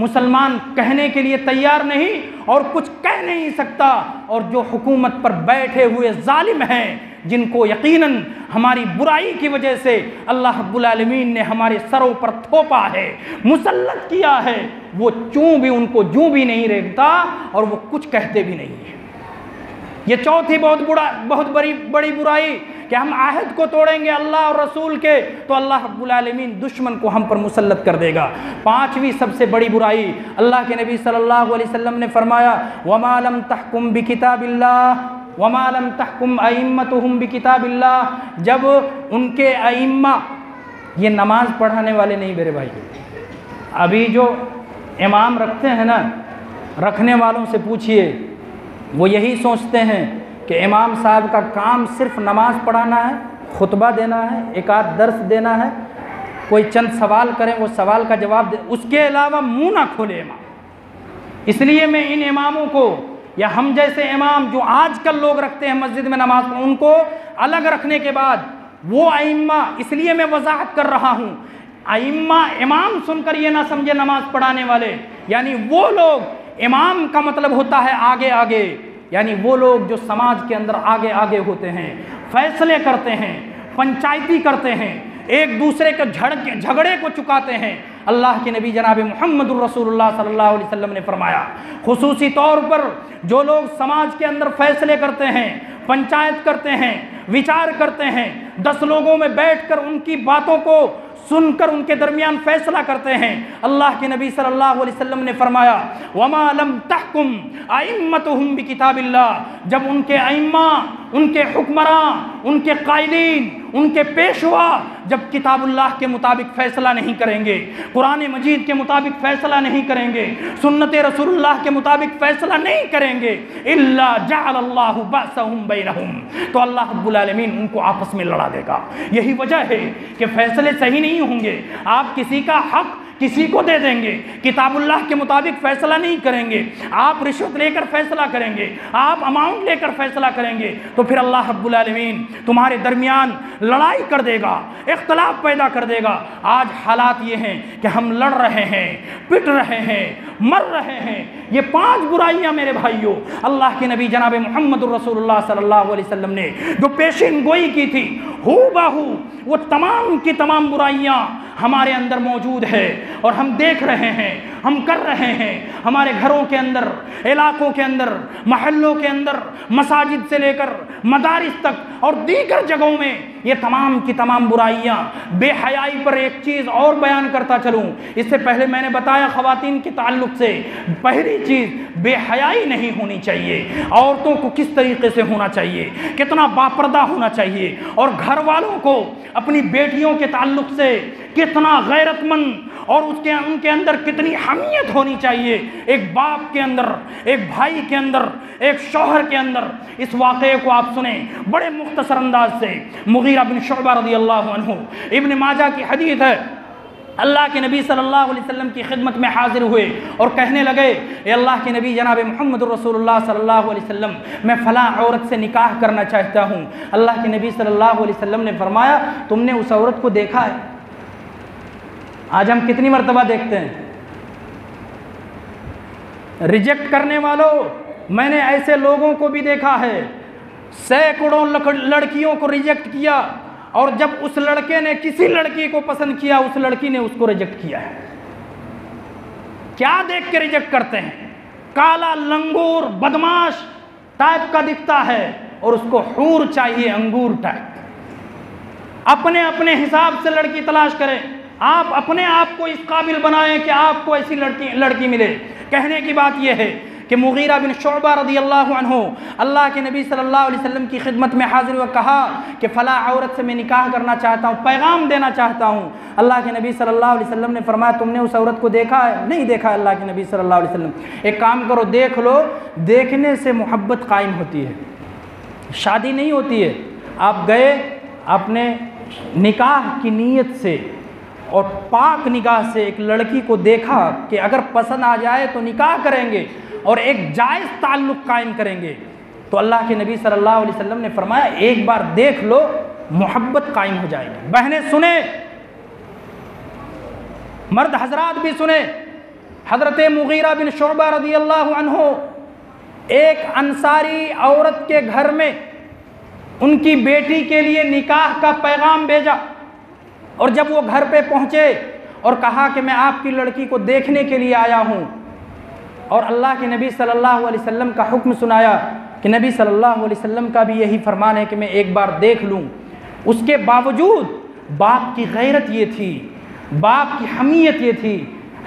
مسلمان کہنے کے لیے تیار نہیں اور کچھ کہہ نہیں سکتا، اور جو حکومت پر بیٹھے ہوئے ظالم ہیں جن کو یقیناً ہماری برائی کی وجہ سے اللہ رب العالمین نے ہمارے سروں پر تھوپا ہے، مسلط کیا ہے، وہ ان کو جوں بھی نہیں رینگتا اور وہ کچھ کہتے بھی نہیں ہیں۔ یہ چوتھی بہت بڑی برائی کہ ہم عہد کو توڑیں گے اللہ اور رسول کے تو اللہ رب العالمین دشمن کو ہم پر مسلط کر دے گا۔ پانچویں سب سے بڑی برائی، اللہ کے نبی صلی اللہ علیہ وسلم نے فرمایا وَمَا لَمْ تَحْكُمْ بِكِتَابِ اللَّهِ وَمَا لَمْ تَحْكُمْ أَئِمَّتُهُمْ بِكِتَابِ اللَّهِ، جب ان کے ائمہ، یہ نماز پڑھانے والے نہیں میرے بھائی، ابھی جو امام رکھتے ہیں نا، رکھنے والوں سے پوچھئے، وہ یہی سوچتے ہیں کہ امام صاحب کا کام صرف نماز پڑھانا ہے، خطبہ دینا ہے، ایک آدھ درس دینا ہے، کوئی چند سوال کریں وہ سوال کا جواب دے، اس کے علاوہ منہ نہ کھولے امام۔ اس لیے میں ان اماموں کو، یا ہم جیسے امام جو آج کل لوگ رکھتے ہیں مسجد میں نماز، ان کو الگ رکھنے کے بعد وہ ائمہ، اس لیے میں وضاحت کر رہا ہوں، ائمہ امام سن کر یہ نہ سمجھے نماز پڑھانے والے، یعنی وہ لوگ، امام کا مطلب ہوتا ہے آگے آگے، یعنی وہ لوگ جو سماج کے اندر آگے آگے ہوتے ہیں، فیصلے کرتے ہیں، پنچایتی کرتے ہیں، ایک دوسرے کے جھگڑے کو چکاتے ہیں۔ اللہ کے نبی جناب محمد الرسول اللہ صلی اللہ علیہ وسلم نے فرمایا، خصوصی طور پر جو لوگ سماج کے اندر فیصلے کرتے ہیں، پنچایت کرتے ہیں، وچار کرتے ہیں، 10 لوگوں میں بیٹھ کر ان کی باتوں کو سن کر ان کے درمیان فیصلہ کرتے ہیں، اللہ کے نبی صلی اللہ علیہ وسلم نے فرمایا وَمَا لَمْ تَحْكُمْ أَئِمَّتُهُمْ بِكِتَابِ اللَّهِ، جب ان کے ائمہ، ان کے حکمراں، ان کے قائدین، ان کے پیشوا جب کتاب اللہ کے مطابق فیصلہ نہیں کریں گے، قرآن مجید کے مطابق فیصلہ نہیں کریں گے، سنت رسول اللہ کے مطابق فیصلہ نہیں کریں گے، إِلَّا جَعَلَ اللَّهُ بَأْسَهُمْ بَيْنَهُمْ، تو اللہ رب العالمین ان کو آپس میں لڑا دے گا۔ یہی وجہ ہے کہ فیصلے صحیح نہیں ہوں گے، آپ کسی کا حق کسی کو دے دیں گے، کتاب اللہ کے مطابق فیصلہ نہیں کریں گے، آپ رشوت لے کر فیصلہ کریں گے، آپ اماؤنٹ لے کر فیصلہ کریں گے، تو پھر اللہ رب العالمین تمہارے درمیان لڑائی کر دے گا، اختلاف پیدا کر دے گا۔ آج حالات یہ ہیں کہ ہم لڑ رہے ہیں، پٹ رہے ہیں، مر رہے ہیں۔ یہ 5 برائیاں میرے بھائیوں، اللہ کے نبی جناب محمد الرسول اللہ صلی اللہ علیہ وسلم نے جو پیشین گوئی کی تھی، ہو بہو وہ تمام کی تمام برائیاں ہمارے اندر موجود ہے، اور ہم دیکھ رہے ہیں، ہم کر رہے ہیں، ہمارے گھروں کے اندر، علاقوں کے اندر، محلوں کے اندر، مساجد سے لے کر مدارس تک اور دیگر جگہوں میں یہ تمام کی تمام برائیاں۔ بے حیائی پر ایک چیز اور بیان کرتا چلوں، اس سے پہلے میں نے بتایا خواتین کے تعلق سے، پہلی چیز بے حیائی نہیں ہونی چاہیے، عورتوں کو کس طریقے سے ہونا چاہیے، کتنا باپردہ ہونا چاہیے، اور گھر والوں کو اپنی بیٹیوں کے تعلق سے کتنا غیرت مند اور ان کے اندر کتنی حمیت ہونی چاہیے، ایک باپ کے اندر، ایک بھائی کے اندر، ایک شوہر کے اندر۔ اس واقعے کو آپ سنیں بڑے مختصر انداز سے، مغیرہ بن شعبہ رضی اللہ عنہ، ابن ماجہ کی حدیث ہے، اللہ کے نبی صلی اللہ علیہ وسلم کی خدمت میں حاضر ہوئے اور کہنے لگے، اے اللہ کے نبی جناب محمد رسول اللہ صلی اللہ علیہ وسلم، میں فلاں عورت سے نکاح کرنا چاہتا ہوں۔ اللہ کے نبی صلی اللہ علیہ وسلم نے فرمایا، تم نے اس عورت کو دیکھا ہے؟ آج ہم کتنی مرتبہ دیکھتے ہیں ریجیکٹ کرنے والوں، میں نے ایسے لوگوں کو بھی دیکھا ہے، سینکڑوں لڑکیوں کو ریجیکٹ کیا، اور جب اس لڑکے نے کسی لڑکی کو پسند کیا، اس لڑکی نے اس کو ریجیکٹ کیا ہے۔ کیا دیکھ کے ریجیکٹ کرتے ہیں؟ کالا لنگور بدماش ٹائپ کا دکھتا ہے، اور اس کو حور چاہیے، انگور ٹائپ۔ اپنے اپنے حساب سے لڑکی تلاش کریں، آپ اپنے آپ کو اس قابل بنائیں کہ آپ کو ایسی لڑکی ملے۔ کہنے کی بات یہ ہے کہ مغیرہ بن شعبہ رضی اللہ عنہ اللہ کے نبی صلی اللہ علیہ وسلم کی خدمت میں حاضر ہوئے، کہا کہ فلاں عورت سے میں نکاح کرنا چاہتا ہوں، پیغام دینا چاہتا ہوں۔ اللہ کے نبی صلی اللہ علیہ وسلم نے فرمایا، تم نے اس عورت کو دیکھا ہے؟ نہیں دیکھا اللہ کے نبی صلی اللہ علیہ وسلم۔ ایک کام کرو، دیکھ لو، دیکھنے سے محبت قائم ہوتی ہے، شادی نہیں ہوتی ہے۔ آپ گئے اپنے نکاح کی نیت سے اور پاک نگاہ سے ایک لڑکی کو دیکھا کہ اگر پسند آ جائے تو نکاح کریں گے اور ایک جائز تعلق قائم کریں گے، تو اللہ کے نبی صلی اللہ علیہ وسلم نے فرمایا ایک بار دیکھ لو، محبت قائم ہو جائے گی۔ بہنیں سنیں، مرد حضرات بھی سنیں، حضرت مغیرہ بن شعبہ رضی اللہ عنہ ایک انصاری عورت کے گھر میں ان کی بیٹی کے لیے نکاح کا پیغام بھیجا، اور جب وہ گھر پہ پہنچے اور کہا کہ میں آپ کی لڑکی کو دیکھنے کے لیے آیا ہوں، اور اللہ کے نبی صلی اللہ علیہ وسلم کا حکم سنایا کہ نبی صلی اللہ علیہ وسلم کا بھی یہی فرمان ہے کہ میں ایک بار دیکھ لوں، اس کے باوجود باپ کی غیرت یہ تھی، باپ کی حمیت یہ تھی،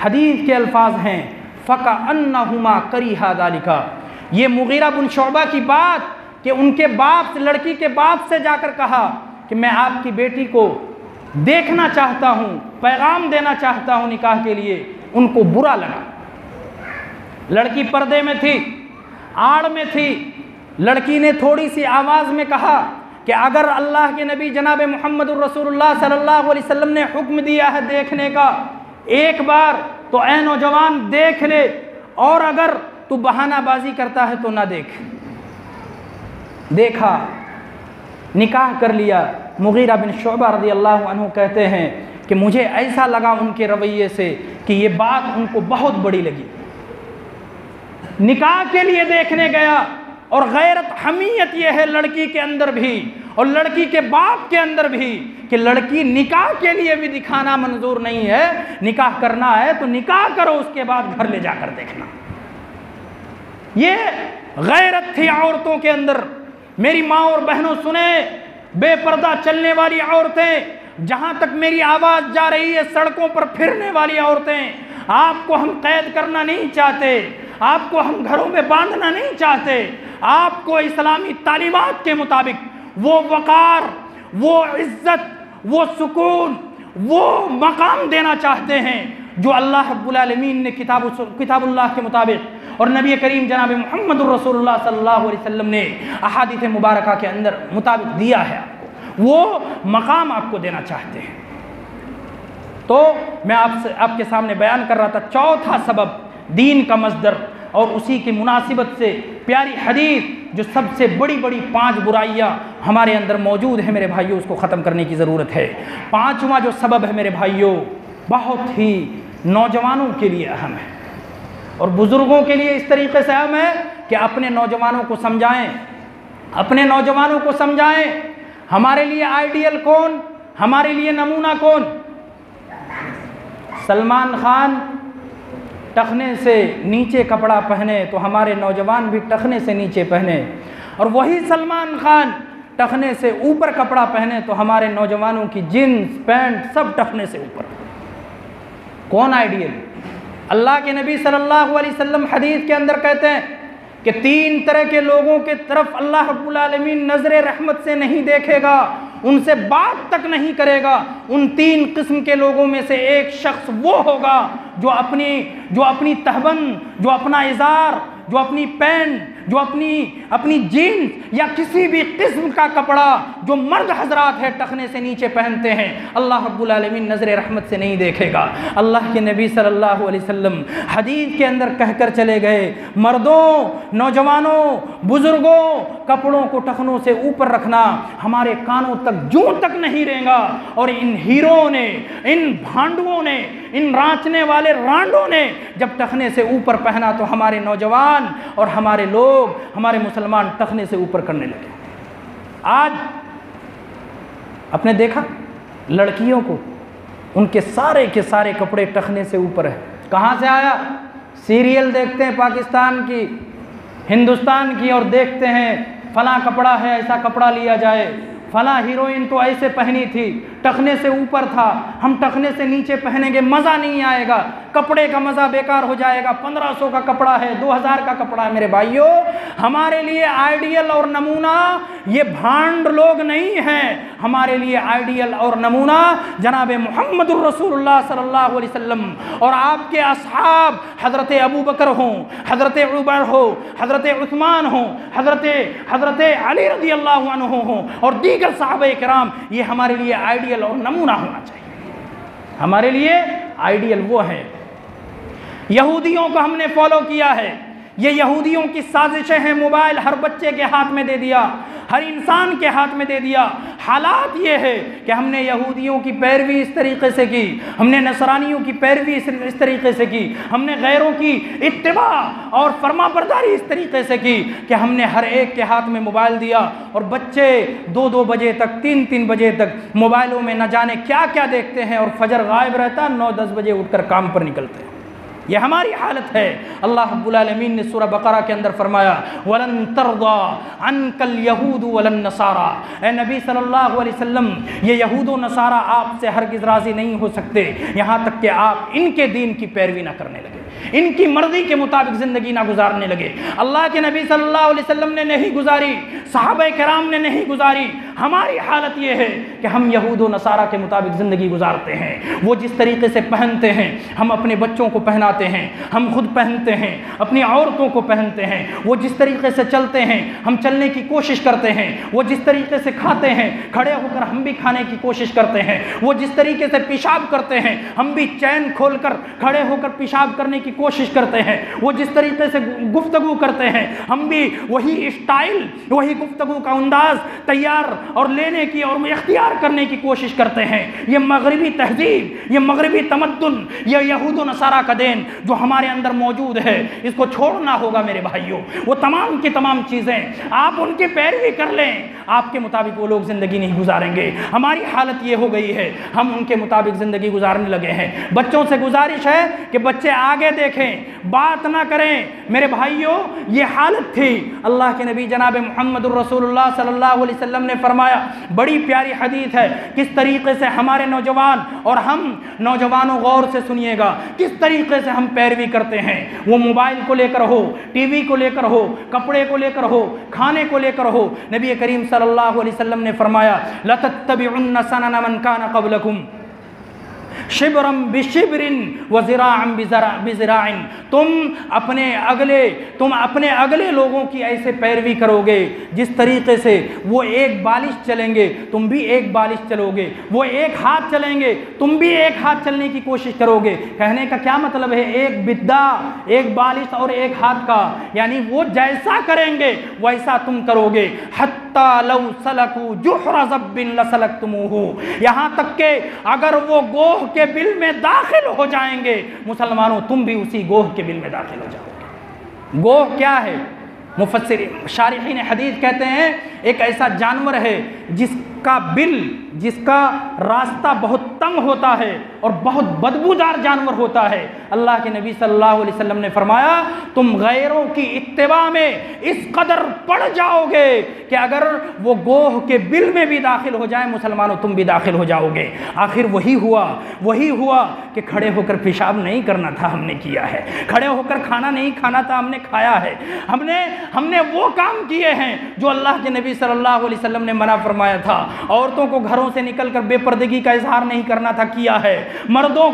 حدیث کے الفاظ ہیں فَكَأَنَّهُمَا كَرِهَا ذَلِكَ، یہ مغیرہ بن شعبہ کی بات کہ ان کے باپ، لڑکی کے باپ سے جا کر کہا کہ میں آپ کی بیٹی کو دیکھنا چاہتا ہوں، پیغام دینا چاہتا ہوں نکاح کے لیے، ان کو برا لگا۔ لڑکی پردے میں تھی، آڑ میں تھی، لڑکی نے تھوڑی سی آواز میں کہا کہ اگر اللہ کے نبی جناب محمد الرسول اللہ صلی اللہ علیہ وسلم نے حکم دیا ہے دیکھنے کا، ایک بار تو اے نوجوان دیکھ لے، اور اگر تو بہانہ بازی کرتا ہے تو نہ دیکھ۔ دیکھا، نکاح کر لیا۔ مغیرہ بن شعبہ رضی اللہ عنہ کہتے ہیں کہ مجھے ایسا لگا ان کے رویے سے کہ یہ بات ان کو بہت بڑی لگی۔ نکاح کے لیے دیکھنے گیا، اور غیرت، حمیت یہ ہے لڑکی کے اندر بھی اور لڑکی کے باپ کے اندر بھی کہ لڑکی نکاح کے لیے بھی دکھانا منظور نہیں ہے، نکاح کرنا ہے تو نکاح کرو، اس کے بعد گھر لے جا کر دیکھنا۔ یہ غیرت تھی عورتوں کے اندر۔ میری ماں اور بہنوں سنیں، بے پردہ چلنے والی عورتیں، جہاں تک میری آواز جا رہی ہے، سڑکوں پر پھرنے والی عورتیں، آپ کو ہم قید کرنا نہیں چاہتے، آپ کو ہم گھروں میں باندھنا نہیں چاہتے، آپ کو اسلامی تعلیمات کے مطابق وہ وقار، وہ عزت، وہ سکون، وہ مقام دینا چاہتے ہیں جو اللہ رب العالمین نے کتاب اللہ کے مطابق اور نبی کریم جناب محمد الرسول اللہ صلی اللہ علیہ وسلم نے احادیث مبارکہ کے اندر مطابق دیا ہے، آپ کو وہ مقام آپ کو دینا چاہتے ہیں۔ تو میں آپ کے سامنے بیان کر رہا تھا چوتھا سبب دین کا مصدر، اور اسی کی مناسبت سے پیاری حدیث جو سب سے بڑی بڑی 5 برائیاں ہمارے اندر موجود ہیں میرے بھائیوں، اس کو ختم کرنے کی ضرورت ہے۔ 5واں جو سبب ہے میرے بھائیوں، بہت ہی نوجوانوں کے لیے اہم ہے اور بزرگوں کے لیے اس طریقے سے اہم ہے کہ اپنے نوجوانوں کو سمجھائیں، اپنے نوجوانوں کو سمجھائیں ہمارے لیے آئیڈیل کون، ہمارے لیے نمونہ کون۔ سلمان خان ٹخنے سے نیچے کپڑا پہنے تو ہمارے نوجوان بھی ٹخنے سے نیچے پہنے، اور وہی سلمان خان ٹخنے سے اوپر کپڑا پہنے تو ہمارے نوجوانوں کی جینس پینٹ سب ٹخنے سے اوپر۔ کون آئیڈیل؟ اللہ کے نبی صلی اللہ علیہ وسلم حدیث کے اندر کہتے ہیں کہ 3 طرح کے لوگوں کے طرف اللہ رب العالمین نظر رحمت سے نہیں دیکھے گا، ان سے بات تک نہیں کرے گا۔ ان 3 قسم کے لوگوں میں سے ایک شخص وہ ہوگا جو اپنی تہبند، جو اپنا ازار، جو اپنی پینٹ، جو اپنی جینس یا کسی بھی قسم کا کپڑا جو مرد حضرات ہے ٹخنے سے نیچے پہنتے ہیں، اللہ رب العالمین نظر رحمت سے نہیں دیکھے گا۔ اللہ کے نبی صلی اللہ علیہ وسلم حدیث کے اندر کہہ کر چلے گئے، مردوں، نوجوانوں، بزرگوں، کپڑوں کو ٹخنوں سے اوپر رکھنا ہمارے کانوں تک جوں تک نہیں رہیں گا۔ اور ان ہیروں نے، ان بھانڈوؤں نے، ان رانچنے والے رانڈوں نے جب ٹخنے سے اوپر پہنا تو ہمارے نوجوان اور ہمارے لوگ، ہمارے مسلمان ٹخنے سے اوپر کرنے لگے۔ آج آپ نے دیکھا لڑکیوں کو، ان کے سارے کپڑے ٹخنے سے اوپر ہیں۔ کہاں سے آیا؟ سیریل دیکھتے ہیں پاکستان کی، ہندوستان کی، اور دیکھتے ہیں فلاں کپڑا ہے، ایسا کپڑا لیا جائے، فلاں ہیروئن تو ایسے پہنی تھی، ٹخنے سے اوپر تھا، ہم ٹخنے سے نیچے پہنیں گے، مزہ نہیں آئے گا، کپڑے کا مزہ بیکار ہو جائے گا، 1500 کا کپڑا ہے، 2000 کا کپڑا ہے۔ میرے بھائیوں، ہمارے لیے آئیڈیل اور نمونہ یہ بھانڈ لوگ نہیں ہیں، ہمارے لیے آئیڈیل اور نمونہ جناب محمد الرسول اللہ صلی اللہ علیہ وسلم اور آپ کے اصحاب، حضرت ابو بکر ہوں، حضرت عمر ہو، حضرت عثمان ہوں، حضرت علی رضی اللہ عنہ ہوں، اور دیگر صحابہ کرام، یہ ہمارے لیے آئیڈیل اور نمونہ ہونا چاہیے۔ ہمارے لیے آئیڈیل وہ ہے۔ یہودیوں کو ہم نے فالو کیا ہے، یہ یہودیوں کی سازشیں ہیں، موبائل ہر بچے کے ہاتھ میں دے دیا، ہر انسان کے ہاتھ میں دے دیا۔ حالات یہ ہے کہ ہم نے یہودیوں کی پیروی اس طریقے سے کی، ہم نے نصرانیوں کی پیروی اس طریقے سے کی، ہم نے غیروں کی اتباع اور فرما برداری اس طریقے سے کی کہ ہم نے ہر ایک کے ہاتھ میں موبائل دیا، اور بچے 2-2 بجے تک 3-3 بجے تک موبائلوں میں نہ جانے کیا کیا دیکھتے ہیں، اور فجر غائب رہتا، 9-10 بجے اٹھ کر کام پر نکلتے ہیں۔ یہ ہماری حالت ہے۔ اللہ رب العالمین نے سورہ بقرہ کے اندر فرمایا وَلَن تَرْضَى عَنْكَ الْيَهُودُ وَلَا النَّصَارَى، اے نبی صلی اللہ علیہ وسلم، یہ یہود و نصارہ آپ سے ہرگز راضی نہیں ہو سکتے یہاں تک کہ آپ ان کے دین کی پیروی نہ کرنے لگے، ان کی مرضی کے مطابق زندگی نہ گزارنے لگے۔ اللہ کے نبی صلی اللہ علیہ وسلم نے نہیں گزاری، صحابہ کرام نے نہیں گزاری۔ ہماری حالت یہ ہے کہ ہم یہود و نصارہ کے مطابق زندگی گزارتے ہیں۔ وہ جس طریقے سے پہنتے ہیں ہم اپنے بچوں کو پہناتے ہیں، ہم خود پہنتے ہیں، اپنی عورتوں کو پہنتے ہیں۔ وہ جس طریقے سے چلتے ہیں ہم چلنے کی کوشش کرتے ہیں، وہ جس طریقے سے کھاتے ہیں کھڑے ہو کر ہم بھی کھانے کی کوشش کرتے ہیں، وہ جس طریقے سے پیشاب کرتے ہیں ہم بھی چین کھول کر کھڑے ہو کر پیشاب کرنے کی کوشش کرتے ہیں، وہ جس طریقے سے گفتگو کرتے ہیں ہم بھی وہی اسٹائل، وہی گفتگو کا انداز تیار اور لینے کی اور اختیار کرنے کی کوشش کرتے ہیں۔ یہ مغربی تہذیب، یہ مغربی تمدن، یہ یہود و نصارہ کا دین جو ہمارے اندر موجود ہے، اس کو چھوڑنا ہوگا میرے بھائیوں۔ وہ تمام کی تمام چیزیں آپ ان کی پیروی کر لیں، آپ کے مطابق وہ لوگ زندگی نہیں گزاریں گے۔ ہماری حالت یہ ہو گئی ہے ہم ان کے مطابق زندگی گزارنے لگے ہیں۔ بچوں سے گزارش ہے کہ بچے آگے دیکھیں، بات نہ کریں۔ میرے بھائیوں یہ حالت تھی۔ اللہ کے نبی جناب محمد الرسول اللہ صلی اللہ علیہ وسلم نے فرمایا، بڑی پیاری حدیث ہے، کس طریقے سے ہمارے نوجوان اور ہم نوجوانوں غور سے سنیے گا کس طریقے سے ہم پیروی کرتے ہیں۔ وہ موبائل کو لے کر ہو، ٹی وی کو لے کر ہو، کپڑے کو لے کر ہو، کھانے کو لے کر ہو، نبی کریم صلی اللہ علیہ وسلم نے فرمایا لَتَتَّبِعُنَّ سَنَنَ مَنْ كَانَ قَبْلَكُمْ شبرم بشبرن وذراعم بذراع، تم اپنے اگلے لوگوں کی ایسے پیروی کرو گے جس طریقے سے وہ ایک بالش چلیں گے تم بھی ایک بالش چلو گے، وہ ایک ہاتھ چلیں گے تم بھی ایک ہاتھ چلنے کی کوشش کرو گے۔ کہنے کا کیا مطلب ہے؟ ایک بدا، ایک بالش اور ایک ہاتھ کا، یعنی وہ جیسا کریں گے ویسا تم کرو گے۔ حتی لو سلکوا جحر ذب لسلکتموہ، یہاں تک کہ اگر وہ گوہ کے بل میں داخل ہو جائیں گے مسلمانوں تم بھی اسی گوہ کے بل میں داخل ہو جاؤ گے۔ گوہ کیا ہے؟ مفسرین شارحین حدیث کہتے ہیں ایک ایسا جانور ہے جس کا بل، جس کا راستہ بہت تنگ ہوتا ہے اور بہت بدبودار جانور ہوتا ہے۔ اللہ کے نبی صلی اللہ علیہ وسلم نے فرمایا تم غیروں کی اتباع میں اس قدر پڑ جاؤ گے کہ اگر وہ گوہ کے بل میں بھی داخل ہو جائیں مسلمانوں تم بھی داخل ہو جاؤ گے۔ آخر وہی ہوا کہ کھڑے ہو کر پیشاب نہیں کرنا تھا، ہم نے کیا ہے۔ کھڑے ہو کر کھانا نہیں کھانا تھا، ہم نے کھایا ہے۔ ہم نے وہ کام کیے ہیں جو اللہ کے نبی صلی اللہ علیہ وسلم نے منع فرمایا تھا۔ عورتوں کو گھروں سے نکل کر بے پردگی کا اظہار نہیں کرنا تھا، کیا ہے۔ مردوں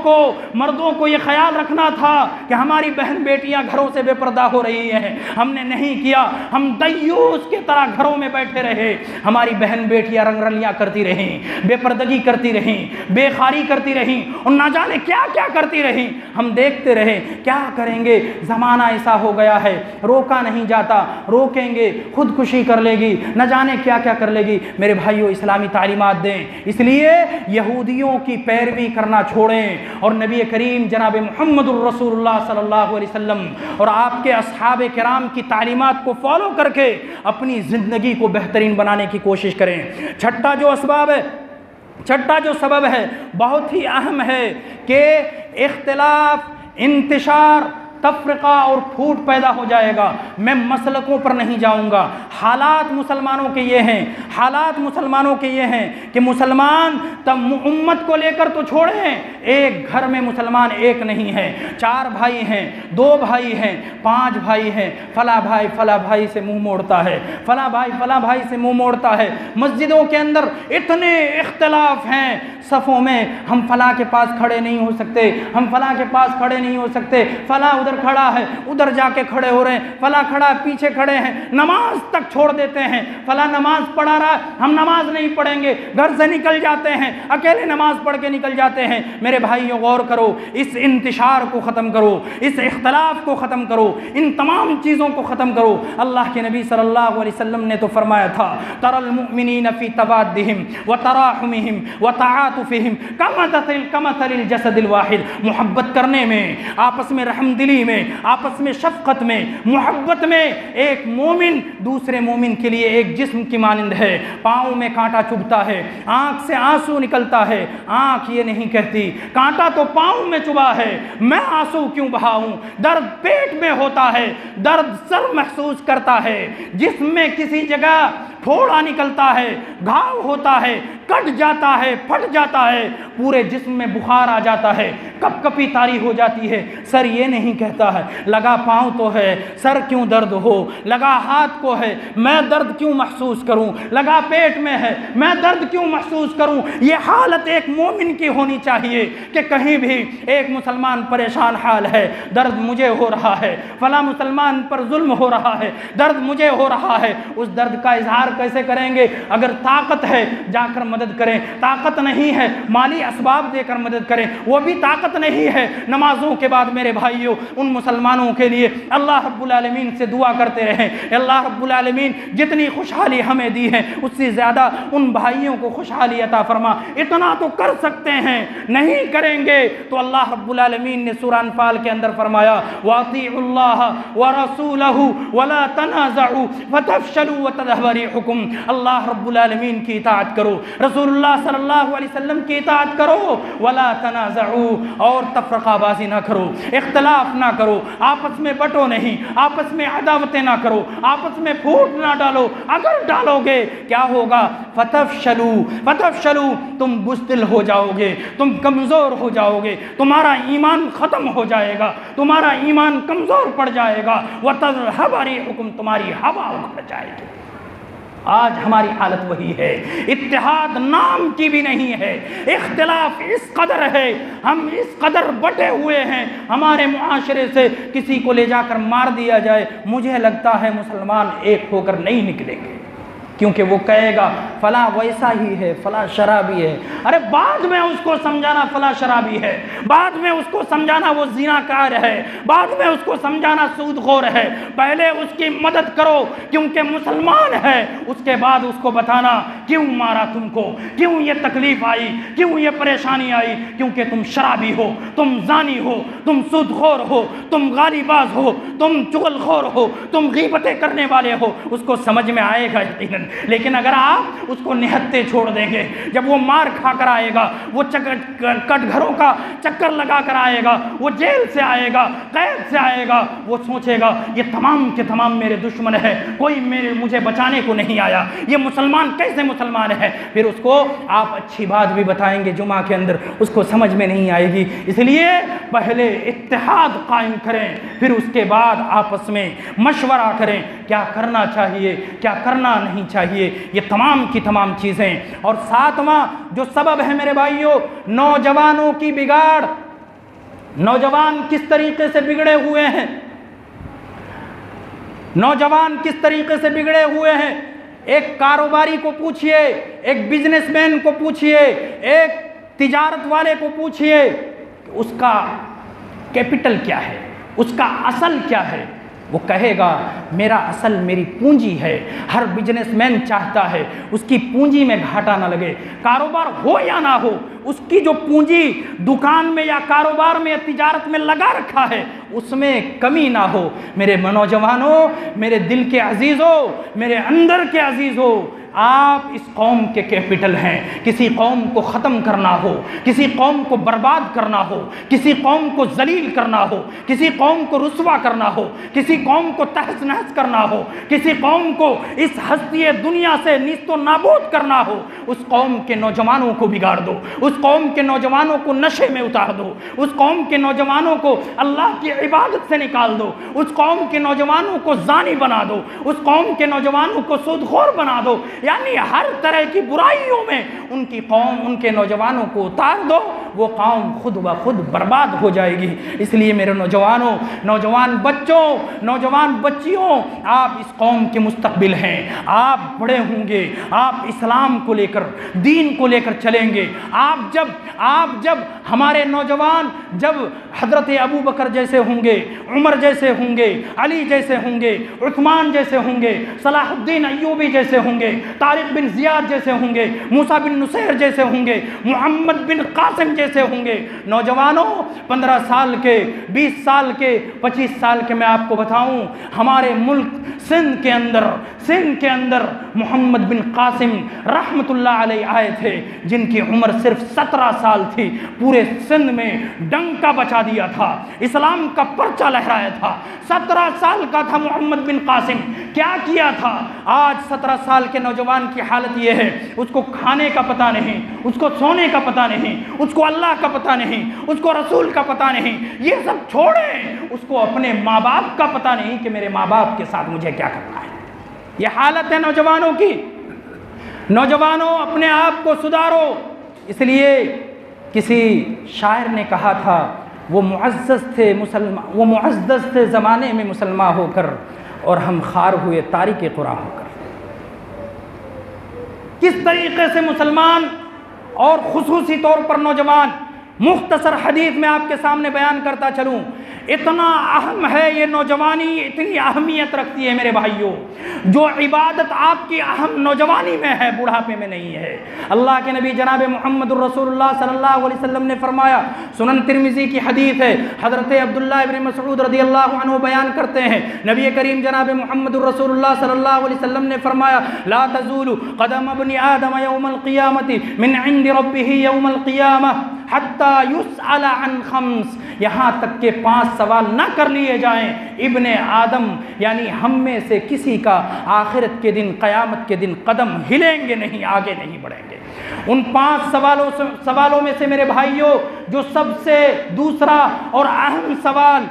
کو یہ خیال رکھنا تھا کہ ہماری بہن بیٹیاں گھروں سے بے پردہ ہو رہی ہیں، ہم نے نہیں کیا۔ ہم دیوس کی طرح گھروں میں بیٹھے رہے، ہماری بہن بیٹیاں رنگ رلیاں کرتی رہیں، بے پردگی کرتی رہیں، بے خاری کرتی رہیں اور نہ جانے کیا کیا کرتی رہیں۔ ہم دیکھتے رہے، کیا کریں گے؟ زمانہ ایسا ہو گیا ہے، روکا نہیں جاتا، روکیں گے خودکشی کر لے گی، نہ جانے کیا کیا کر لے گی۔ میرے بھائیوں اسلامی تعلیمات دیں، اس لیے یہودیوں کی پیروی کرنا چھوڑیں اور نبی کریم جناب محمد الرسول اللہ صلی اللہ علیہ وسلم اور آپ کے اصحاب کرام کی تعلیمات کو فالو کر کے اپنی زندگی کو بہترین بنانے کی کوشش کریں۔ چھٹا جو سبب ہے بہت ہی اہم ہے کہ اختلاف، انتشار، تفرقہ اور پھوٹ پیدا ہو جائے گا۔ میں مسلکوں پر نہیں جاؤں گا، حالات مسلمانوں کے یہ ہیں کہ مسلمان امت کو لے کر تو چھوڑیں، ایک گھر میں مسلمان ایک نہیں ہے، 4 بھائی ہیں، 2 بھائی ہیں، 5 بھائی ہیں، فلاں بھائی سے منہ موڑتا ہے، فلاں بھائی سے منہ موڑتا ہے۔ مسجدوں کے اندر اتنے اختلاف ہیں، صفوں میں ہم فلاں کے پاس کھڑے نہیں ہو سکتے، ہم فلاں کے پاس کھڑے نہیں ہو سکتے، فلاں ادھر کھڑا ہے ادھر جا کے کھڑے ہو رہے ہیں، فلاں کھڑا ہے پیچھے کھڑے ہیں، نماز تک چھوڑ دیتے ہیں، فلاں نماز پڑھا رہا ہے ہم نماز نہیں پڑھیں گے، گھر سے نکل جاتے ہیں، اکیلے نماز پڑھ کے نکل جاتے ہیں۔ میرے بھائیوں غور کرو، اس انتشار کو ختم کرو، اس اختلاف کو ختم کرو، ان تمام چیزوں کو ختم کرو۔ اللہ کے نبی صلی اللہ علیہ وسلم نے تو فرمایا تھا تر المؤمنین فی توادہم وتراحمہم وتعاطفہم کمثل الجسد الواحد، محبت کرنے میں، آپس میں رحم دلی میں، آپس میں شفقت میں، محبت میں ایک مومن دوسرے مومن کے لیے ایک جسم کی مانند ہے۔ پاؤں میں کانٹا چبھتا ہے، آنکھ سے آنسو نکلتا ہے، آنکھ یہ نہیں کہتی کانٹا تو پاؤں میں چبھا ہے میں آنسو کیوں بہاؤں، درد پیٹ میں ہوتا ہے، درد سر محسوس کرتا ہے، جسم میں کسی جگہ پھوڑا نکلتا ہے، گھاؤ ہوتا ہے، کٹ جاتا ہے، پھٹ جاتا ہے، پورے جسم میں بخار آ جاتا ہے، کپ کپی طاری ہو جاتی ہے، سر یہ نہیں کہتا ہے لگا پاؤں تو ہے سر کیوں درد ہو، لگا ہاتھ کو ہے میں درد کیوں محسوس کروں، لگا پیٹ میں ہے میں درد کیوں محسوس کروں۔ یہ حالت ایک مومن کی ہونی چاہیے کہ کہیں بھی ایک مسلمان پریشان حال ہے، درد مجھے ہو رہا ہے، فلاں مسلمان پر ظلم ہو رہا ہے، درد مجھے ہو رہا ہے، اس درد کا اظہار کیسے کریں گے؟ اگر طاقت ہے جا کر مدد کریں، طاقت نہیں ہے مالی اسباب دے کر مدد کریں، وہ بھی طاقت نہیں ہے نمازوں کے بعد میرے بھائیوں ان مسلمانوں کے لیے اللہ رب العالمین سے دعا کرتے رہیں، اللہ رب العالمین جتنی خوشحالی ہمیں دی ہے اس سے زیادہ ان بھائیوں کو خوشحالی عطا فرما۔ اتنا تو کر سکتے ہیں، نہیں کریں گے تو اللہ رب العالمین نے سورہ انفال کے اندر فرمایا وَأَطِيعُوا اللَّهَ وَرَسُولَهُ وَلَا تَنَازَعُوا فَتَفْشَلُوا وَتَذْهَبَ رِيحُكُمْ، اللہ رب العالمین کی اطاعت کرو، رسول اللہ صلی اللہ علیہ وسلم کی اطاعت کرو، وَلَا تَنَازَعُوا اور تفرقہ بازی نہ کرو، اختلاف نہ کرو، آپس میں بٹو نہیں، آپس میں عداوتیں نہ کرو، آپس میں پھوٹ نہ ڈالو، اگر ڈالو گے کیا ہوگا؟ فتفشلوا تم بزدل ہو جاؤ گے، تم کمزور ہو جاؤ گے، تمہارا ایمان ختم ہو جائے گا، تمہارا ایمان کمزور پڑ جائے گا، وَتَذْهَبَ رِيحُكُمْ تمہاری ہوا اکھڑ جائے گی۔ آج ہماری حالت وہی ہے، اتحاد نام کی بھی نہیں ہے، اختلاف اس قدر ہے، ہم اس قدر بٹے ہوئے ہیں، ہمارے معاشرے سے کسی کو لے جا کر مار دیا جائے مجھے لگتا ہے مسلمان ایک ہو کر نہیں نکلیں گے، کیونکہ وہ کہے گا فلاں ویسا ہی ہے، فلاں شرابی ہے، ارے بعد میں اس کو سمجھانا فلاں شرابی ہے، بعد میں اس کو سمجھانا وہ زناکار ہے، بعد میں اس کو سمجھانا سود خور ہے، پہلے اس کی مدد کرو کیونکہ مسلمان ہے، اس کے بعد اس کو بتانا کیوں مارا تم کو، کیوں یہ تکلیف آئی، کیوں یہ پریشانی آئی، کیونکہ تم شرابی ہو، تم زانی ہو، تم سود خور ہو، تم غالی باز ہو، تم چغل خور ہو، تم غیبتیں کرنے والے ہو، اس کو سمجھ میں آئے گا یقیناً۔ لیکن اگر آپ اس کو نہتے چھوڑ دیں گے، جب وہ مار کھا کر آئے گا، وہ کٹ گھروں کا چکر لگا کر آئے گا، وہ جیل سے آئے گا، قید سے آئے گا، وہ سوچے گا یہ تمام کے تمام میرے دشمن ہے، کوئی مجھے بچانے کو نہیں آیا، یہ مسلمان کیسے مسلمان ہے؟ پھر اس کو آپ اچھی بات بھی بتائیں گے جمعہ کے اندر، اس کو سمجھ میں نہیں آئے گی۔ اس لیے پہلے اتحاد قائم کریں، پھر اس کے بعد آپس میں مشورہ کریں کیا کرنا چاہیے کیا کرنا نہیں چاہیے، یہ تمام کی تمام چیزیں۔ اور ساتواں جو سبب ہے میرے بھائیوں، نوجوانوں کی بگاڑ، نوجوان کس طریقے سے بگڑے ہوئے ہیں، نوجوان کس طریقے سے بگڑے ہوئے ہیں۔ ایک کاروباری کو پوچھئے، ایک بزنس مین کو پوچھئے، ایک تجارت والے کو پوچھئے اس کا کیپٹل کیا ہے، اس کا اصل کیا ہے، وہ کہے گا میرا اصل میری پونجی ہے۔ ہر بزنس مین چاہتا ہے اس کی پونجی میں گھاٹا نہ لگے، کاروبار ہو یا نہ ہو، اس کی جو پونجی دکان میں یا کاروبار میں یا تجارت میں لگا رکھا ہے اس میں کمی نہ ہو۔ میرے نوجوانوں، میرے دل کے عزیزوں، میرے اندر کے عزیزوں، آپ اس قوم کے کیپٹل ہیں۔ کسی قوم کو ختم کرنا ہو، کسی قوم کو برباد کرنا ہو، کسی قوم کو ذلیل کرنا ہو، کسی قوم کو رسوا کرنا ہو، کسی قوم کو تہس نہس کرنا ہو، کسی قوم کو اس ہستی دنیا سے نیست و نابود کرنا ہو، اس قوم کے نوجوانوں کو بگاڑ دو، اس قوم کے نوجوانوں کو نشے میں اتار دو، اس قوم کے نوجوانوں کو اللہ کی عبادت سے نکال دو، اس قوم کے نوجوانوں کو زانی بنا دو، اس قوم کے نوجوانوں کو سود خور بنا دو، یعنی ہر طرح کی برائیوں میں ان کی قوم، ان کے نوجوانوں کو اتار دو، وہ قوم خود بخود برباد ہو جائے گی۔ اس لیے میرے نوجوانوں، نوجوان بچوں، نوجوان بچیوں، آپ اس قوم کے مستقبل ہیں۔ آپ بڑے ہوں گے، آپ اسلام کو لے کر، دین کو لے کر چلیں گے۔ آپ جب ہمارے نوجوان جب حضرت ابو بکر جیسے ہوں گے، عمر جیسے ہوں گے، علی جیسے ہوں گے، عثمان جیسے ہوں گے، صلاح الدین ایوبی جیسے ہوں گے، طارق بن زیاد جیسے ہوں گے، موسیٰ بن نصیر جیسے ہوں گے، محمد بن قاسم جیسے ہوں گے۔ نوجوانوں، 15 سال کے، 20 سال کے، 25 سال کے، میں آپ کو بتاؤں ہمارے ملک سندھ کے اندر محمد بن قاسم رحمت اللہ علیہ آئے تھے، جن کی عمر صرف 17 سال تھی، پورے سندھ میں ڈنکا بچا دیا تھا، اسلام کا پرچہ لہرایا تھا۔ 17 سال کا تھا محمد بن قاسم، کیا کیا تھا؟ آج 17 سال کے نوجوان کی حالت یہ ہے، اس کو کھانے کا پتہ نہیں، اس کو سونے کا پتہ نہیں، اس کو اللہ کا پتہ نہیں، اس کو رسول کا پتہ نہیں، یہ سب چھوڑیں، اس کو اپنے ماں باپ کا پتہ نہیں کہ میرے ماں باپ کے ساتھ مجھے کیا کرنا ہے۔ یہ حالت ہے نوجوانوں کی۔ نوجوانوں، اپنے آپ کو سدھارو۔ اس لیے کسی شاعر نے کہا تھا، وہ معزز تھے زمانے میں مسلمان ہو کر، اور ہم خار ہوئے تاریک قرآن ہو کر۔ کس طریقے سے مسلمان اور خصوصی طور پر نوجوان، مختصر حدیث میں آپ کے سامنے بیان کرتا چلوں، اتنا اہم ہے یہ نوجوانی، اتنی اہمیت رکھتی ہے میرے بھائیوں۔ جو عبادت آپ کی اہم نوجوانی میں ہے، بڑھاپے میں نہیں ہے۔ اللہ کے نبی جناب محمد الرسول اللہ صلی اللہ علیہ وسلم نے فرمایا، سنن ترمذی کی حدیث ہے، حضرت عبداللہ ابن مسعود رضی اللہ عنہ بیان کرتے ہیں، نبی کریم جناب محمد الرسول اللہ صلی اللہ علیہ وسلم نے فرمایا، لا تزول قدم ابن آدم یوم القیامت من عند ربہ یوم القیامہ حتی یسأل عن خمس، یہاں تک کہ 5 سوال نہ کر لیے جائیں ابن آدم یعنی ہم میں سے کسی کا آخرت کے دن، قیامت کے دن قدم ہلیں گے نہیں، آگے نہیں بڑھیں گے۔ ان 5 سوالوں میں سے میرے بھائیوں، جو سب سے دوسرا اور اہم سوال،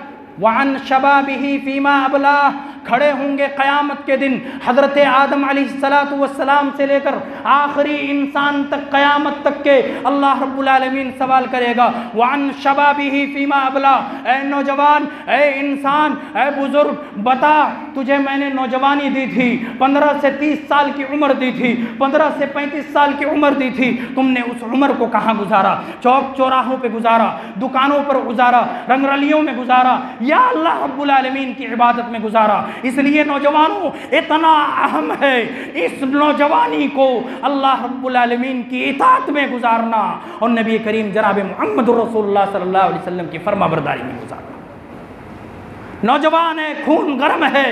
وعن شبابہ فیما ابلاہ، کھڑے ہوں گے قیامت کے دن حضرت آدم علیہ السلام سے لے کر آخری انسان تک، قیامت تک کے اللہ رب العالمین سوال کرے گا، وعن شبابہ فیما ابلاہ، اے نوجوان، اے انسان، اے بزرگ، بتا تجھے میں نے نوجوانی دی تھی، 15 سے 30 سال کی عمر دی تھی، 15 سے 35 سال کی عمر دی تھی، تم نے اس عمر کو کہاں گزارا؟ چوک چوراہوں پہ گزارا، دکانوں پر گزارا، رنگ رلیوں میں گزارا، یا اللہ رب العالمین کی عبادت میں گزارا؟ اس لیے نوجوانوں، اتنا اہم ہے اس نوجوانی کو اللہ رب العالمین کی اطاعت میں گزارنا اور نبی کریم جناب محمد رسول اللہ صلی اللہ علیہ وسلم کی فرما برداری میں گزارنا۔ نوجوان ہے، خون گرم ہے،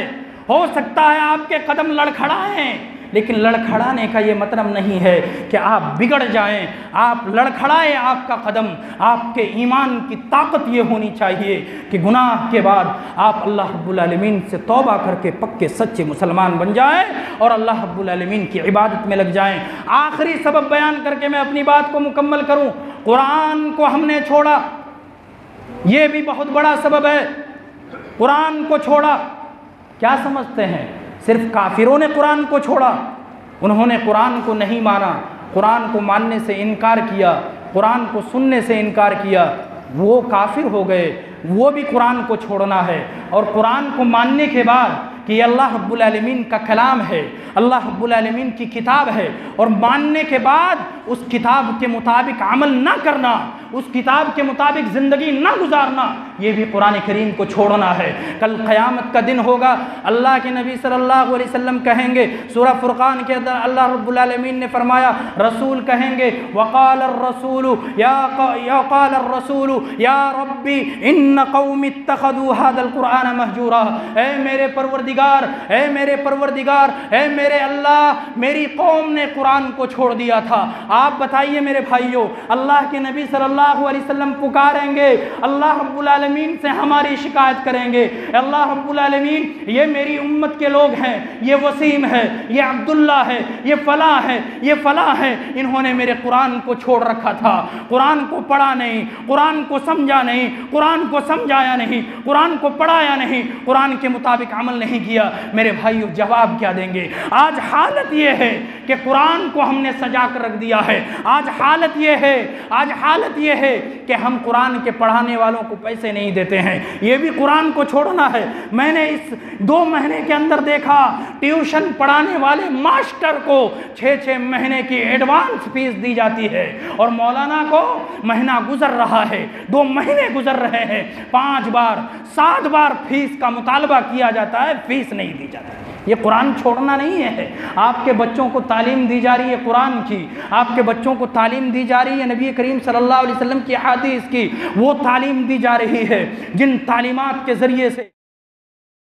ہو سکتا ہے آپ کے قدم لڑکھڑائیں، لیکن لڑکھڑانے کا یہ مطلب نہیں ہے کہ آپ بگڑ جائیں، آپ لڑکھڑائیں آپ کا قدم۔ آپ کے ایمان کی طاقت یہ ہونی چاہیے کہ گناہ کے بعد آپ اللہ رب العالمین سے توبہ کر کے پکے سچے مسلمان بن جائیں اور اللہ رب العالمین کی عبادت میں لگ جائیں۔ آخری سبب بیان کر کے میں اپنی بات کو مکمل کروں، قرآن کو ہم نے چھوڑا، یہ بھی بہت بڑا سبب ہے۔ قرآن کو چھوڑا، کیا سمجھتے ہیں صرف کافروں نے قرآن کو چھوڑا؟ انہوں نے قرآن کو نہیں مانا، قرآن کو ماننے سے انکار کیا، قرآن کو سننے سے انکار کیا، وہ کافر ہو گئے۔ وہ بھی قرآن کو چھوڑنا ہے، اور قرآن کو ماننے کے بعد کہ یہ اللہ رب العالمین کا کلام ہے، اللہ رب العالمین کی کتاب ہے، اور ماننے کے بعد اس کتاب کے مطابق عمل نہ کرنا، اس کتاب کے مطابق زندگی نہ گزارنا، یہ بھی قرآن کریم کو چھوڑنا ہے۔ کل قیامت کا دن ہوگا، اللہ کے نبی صلی اللہ علیہ وسلم کہیں گے، سورہ فرقان کے اندر اللہ رب العالمین نے فرمایا، رسول کہیں گے، وقال الرسول یا ربی ان قوم اتخذوا هذا القرآن مہجورا، اے میرے پروردگار، اے میرے پروردگار، اے میرے اللہ، میری قوم نے قرآن کو چھوڑ دیا تھا۔ آپ بتائیے میرے بھائیوں، اللہ کے نبی صلی اللہ علیہ وسلم پکاریں گے، اللہ رب العالمین سے ہماری شکایت کریں گے، اللہ رب العالمین یہ میری امت کے لوگ ہیں، یہ وسیم ہے، یہ عبداللہ ہے، یہ فلاں ہے، یہ فلاں ہے، انہوں نے میرے قرآن کو چھوڑ رکھا تھا، قرآن کو پڑھا نہیں، قرآن کو سمجھا نہیں، قرآن کو سمجھایا نہیں، قرآن کو پڑھایا نہیں، قرآن کے مطابق عمل نہیں کیا، میرے بھائیو جواب کیا دیں گے؟ آج حالت یہ ہے کہ قرآن کو ہم نے سجا کر رکھ دیا ہے، آج حالت یہ ہے کہ ہم قرآن کے پڑھانے والوں کو پیسے نہیں دیتے ہیں، یہ بھی قرآن کو چھوڑنا ہے۔ میں نے اس 2 مہینے کے اندر دیکھا ٹیوشن پڑھانے والے ماسٹر کو 6 مہینے کی ایڈوانس فیس دی جاتی ہے، اور مولانا کو مہینہ گزر رہا ہے، 2 مہینے گزر رہے ہیں، 5 بار 7 بار فیس کا مطالبہ کیا جاتا ہے، فیس نہیں دی جاتی۔ یہ قرآن چھوڑنا نہیں ہے۔ آپ کے بچوں کو تعلیم دی جا رہی ہے قرآن کی، آپ کے بچوں کو تعلیم دی جا رہی ہے نبی کریم صلی اللہ علیہ وسلم کی احادیث کی، وہ تعلیم دی جا رہی ہے جن تعلیمات کے ذریعے سے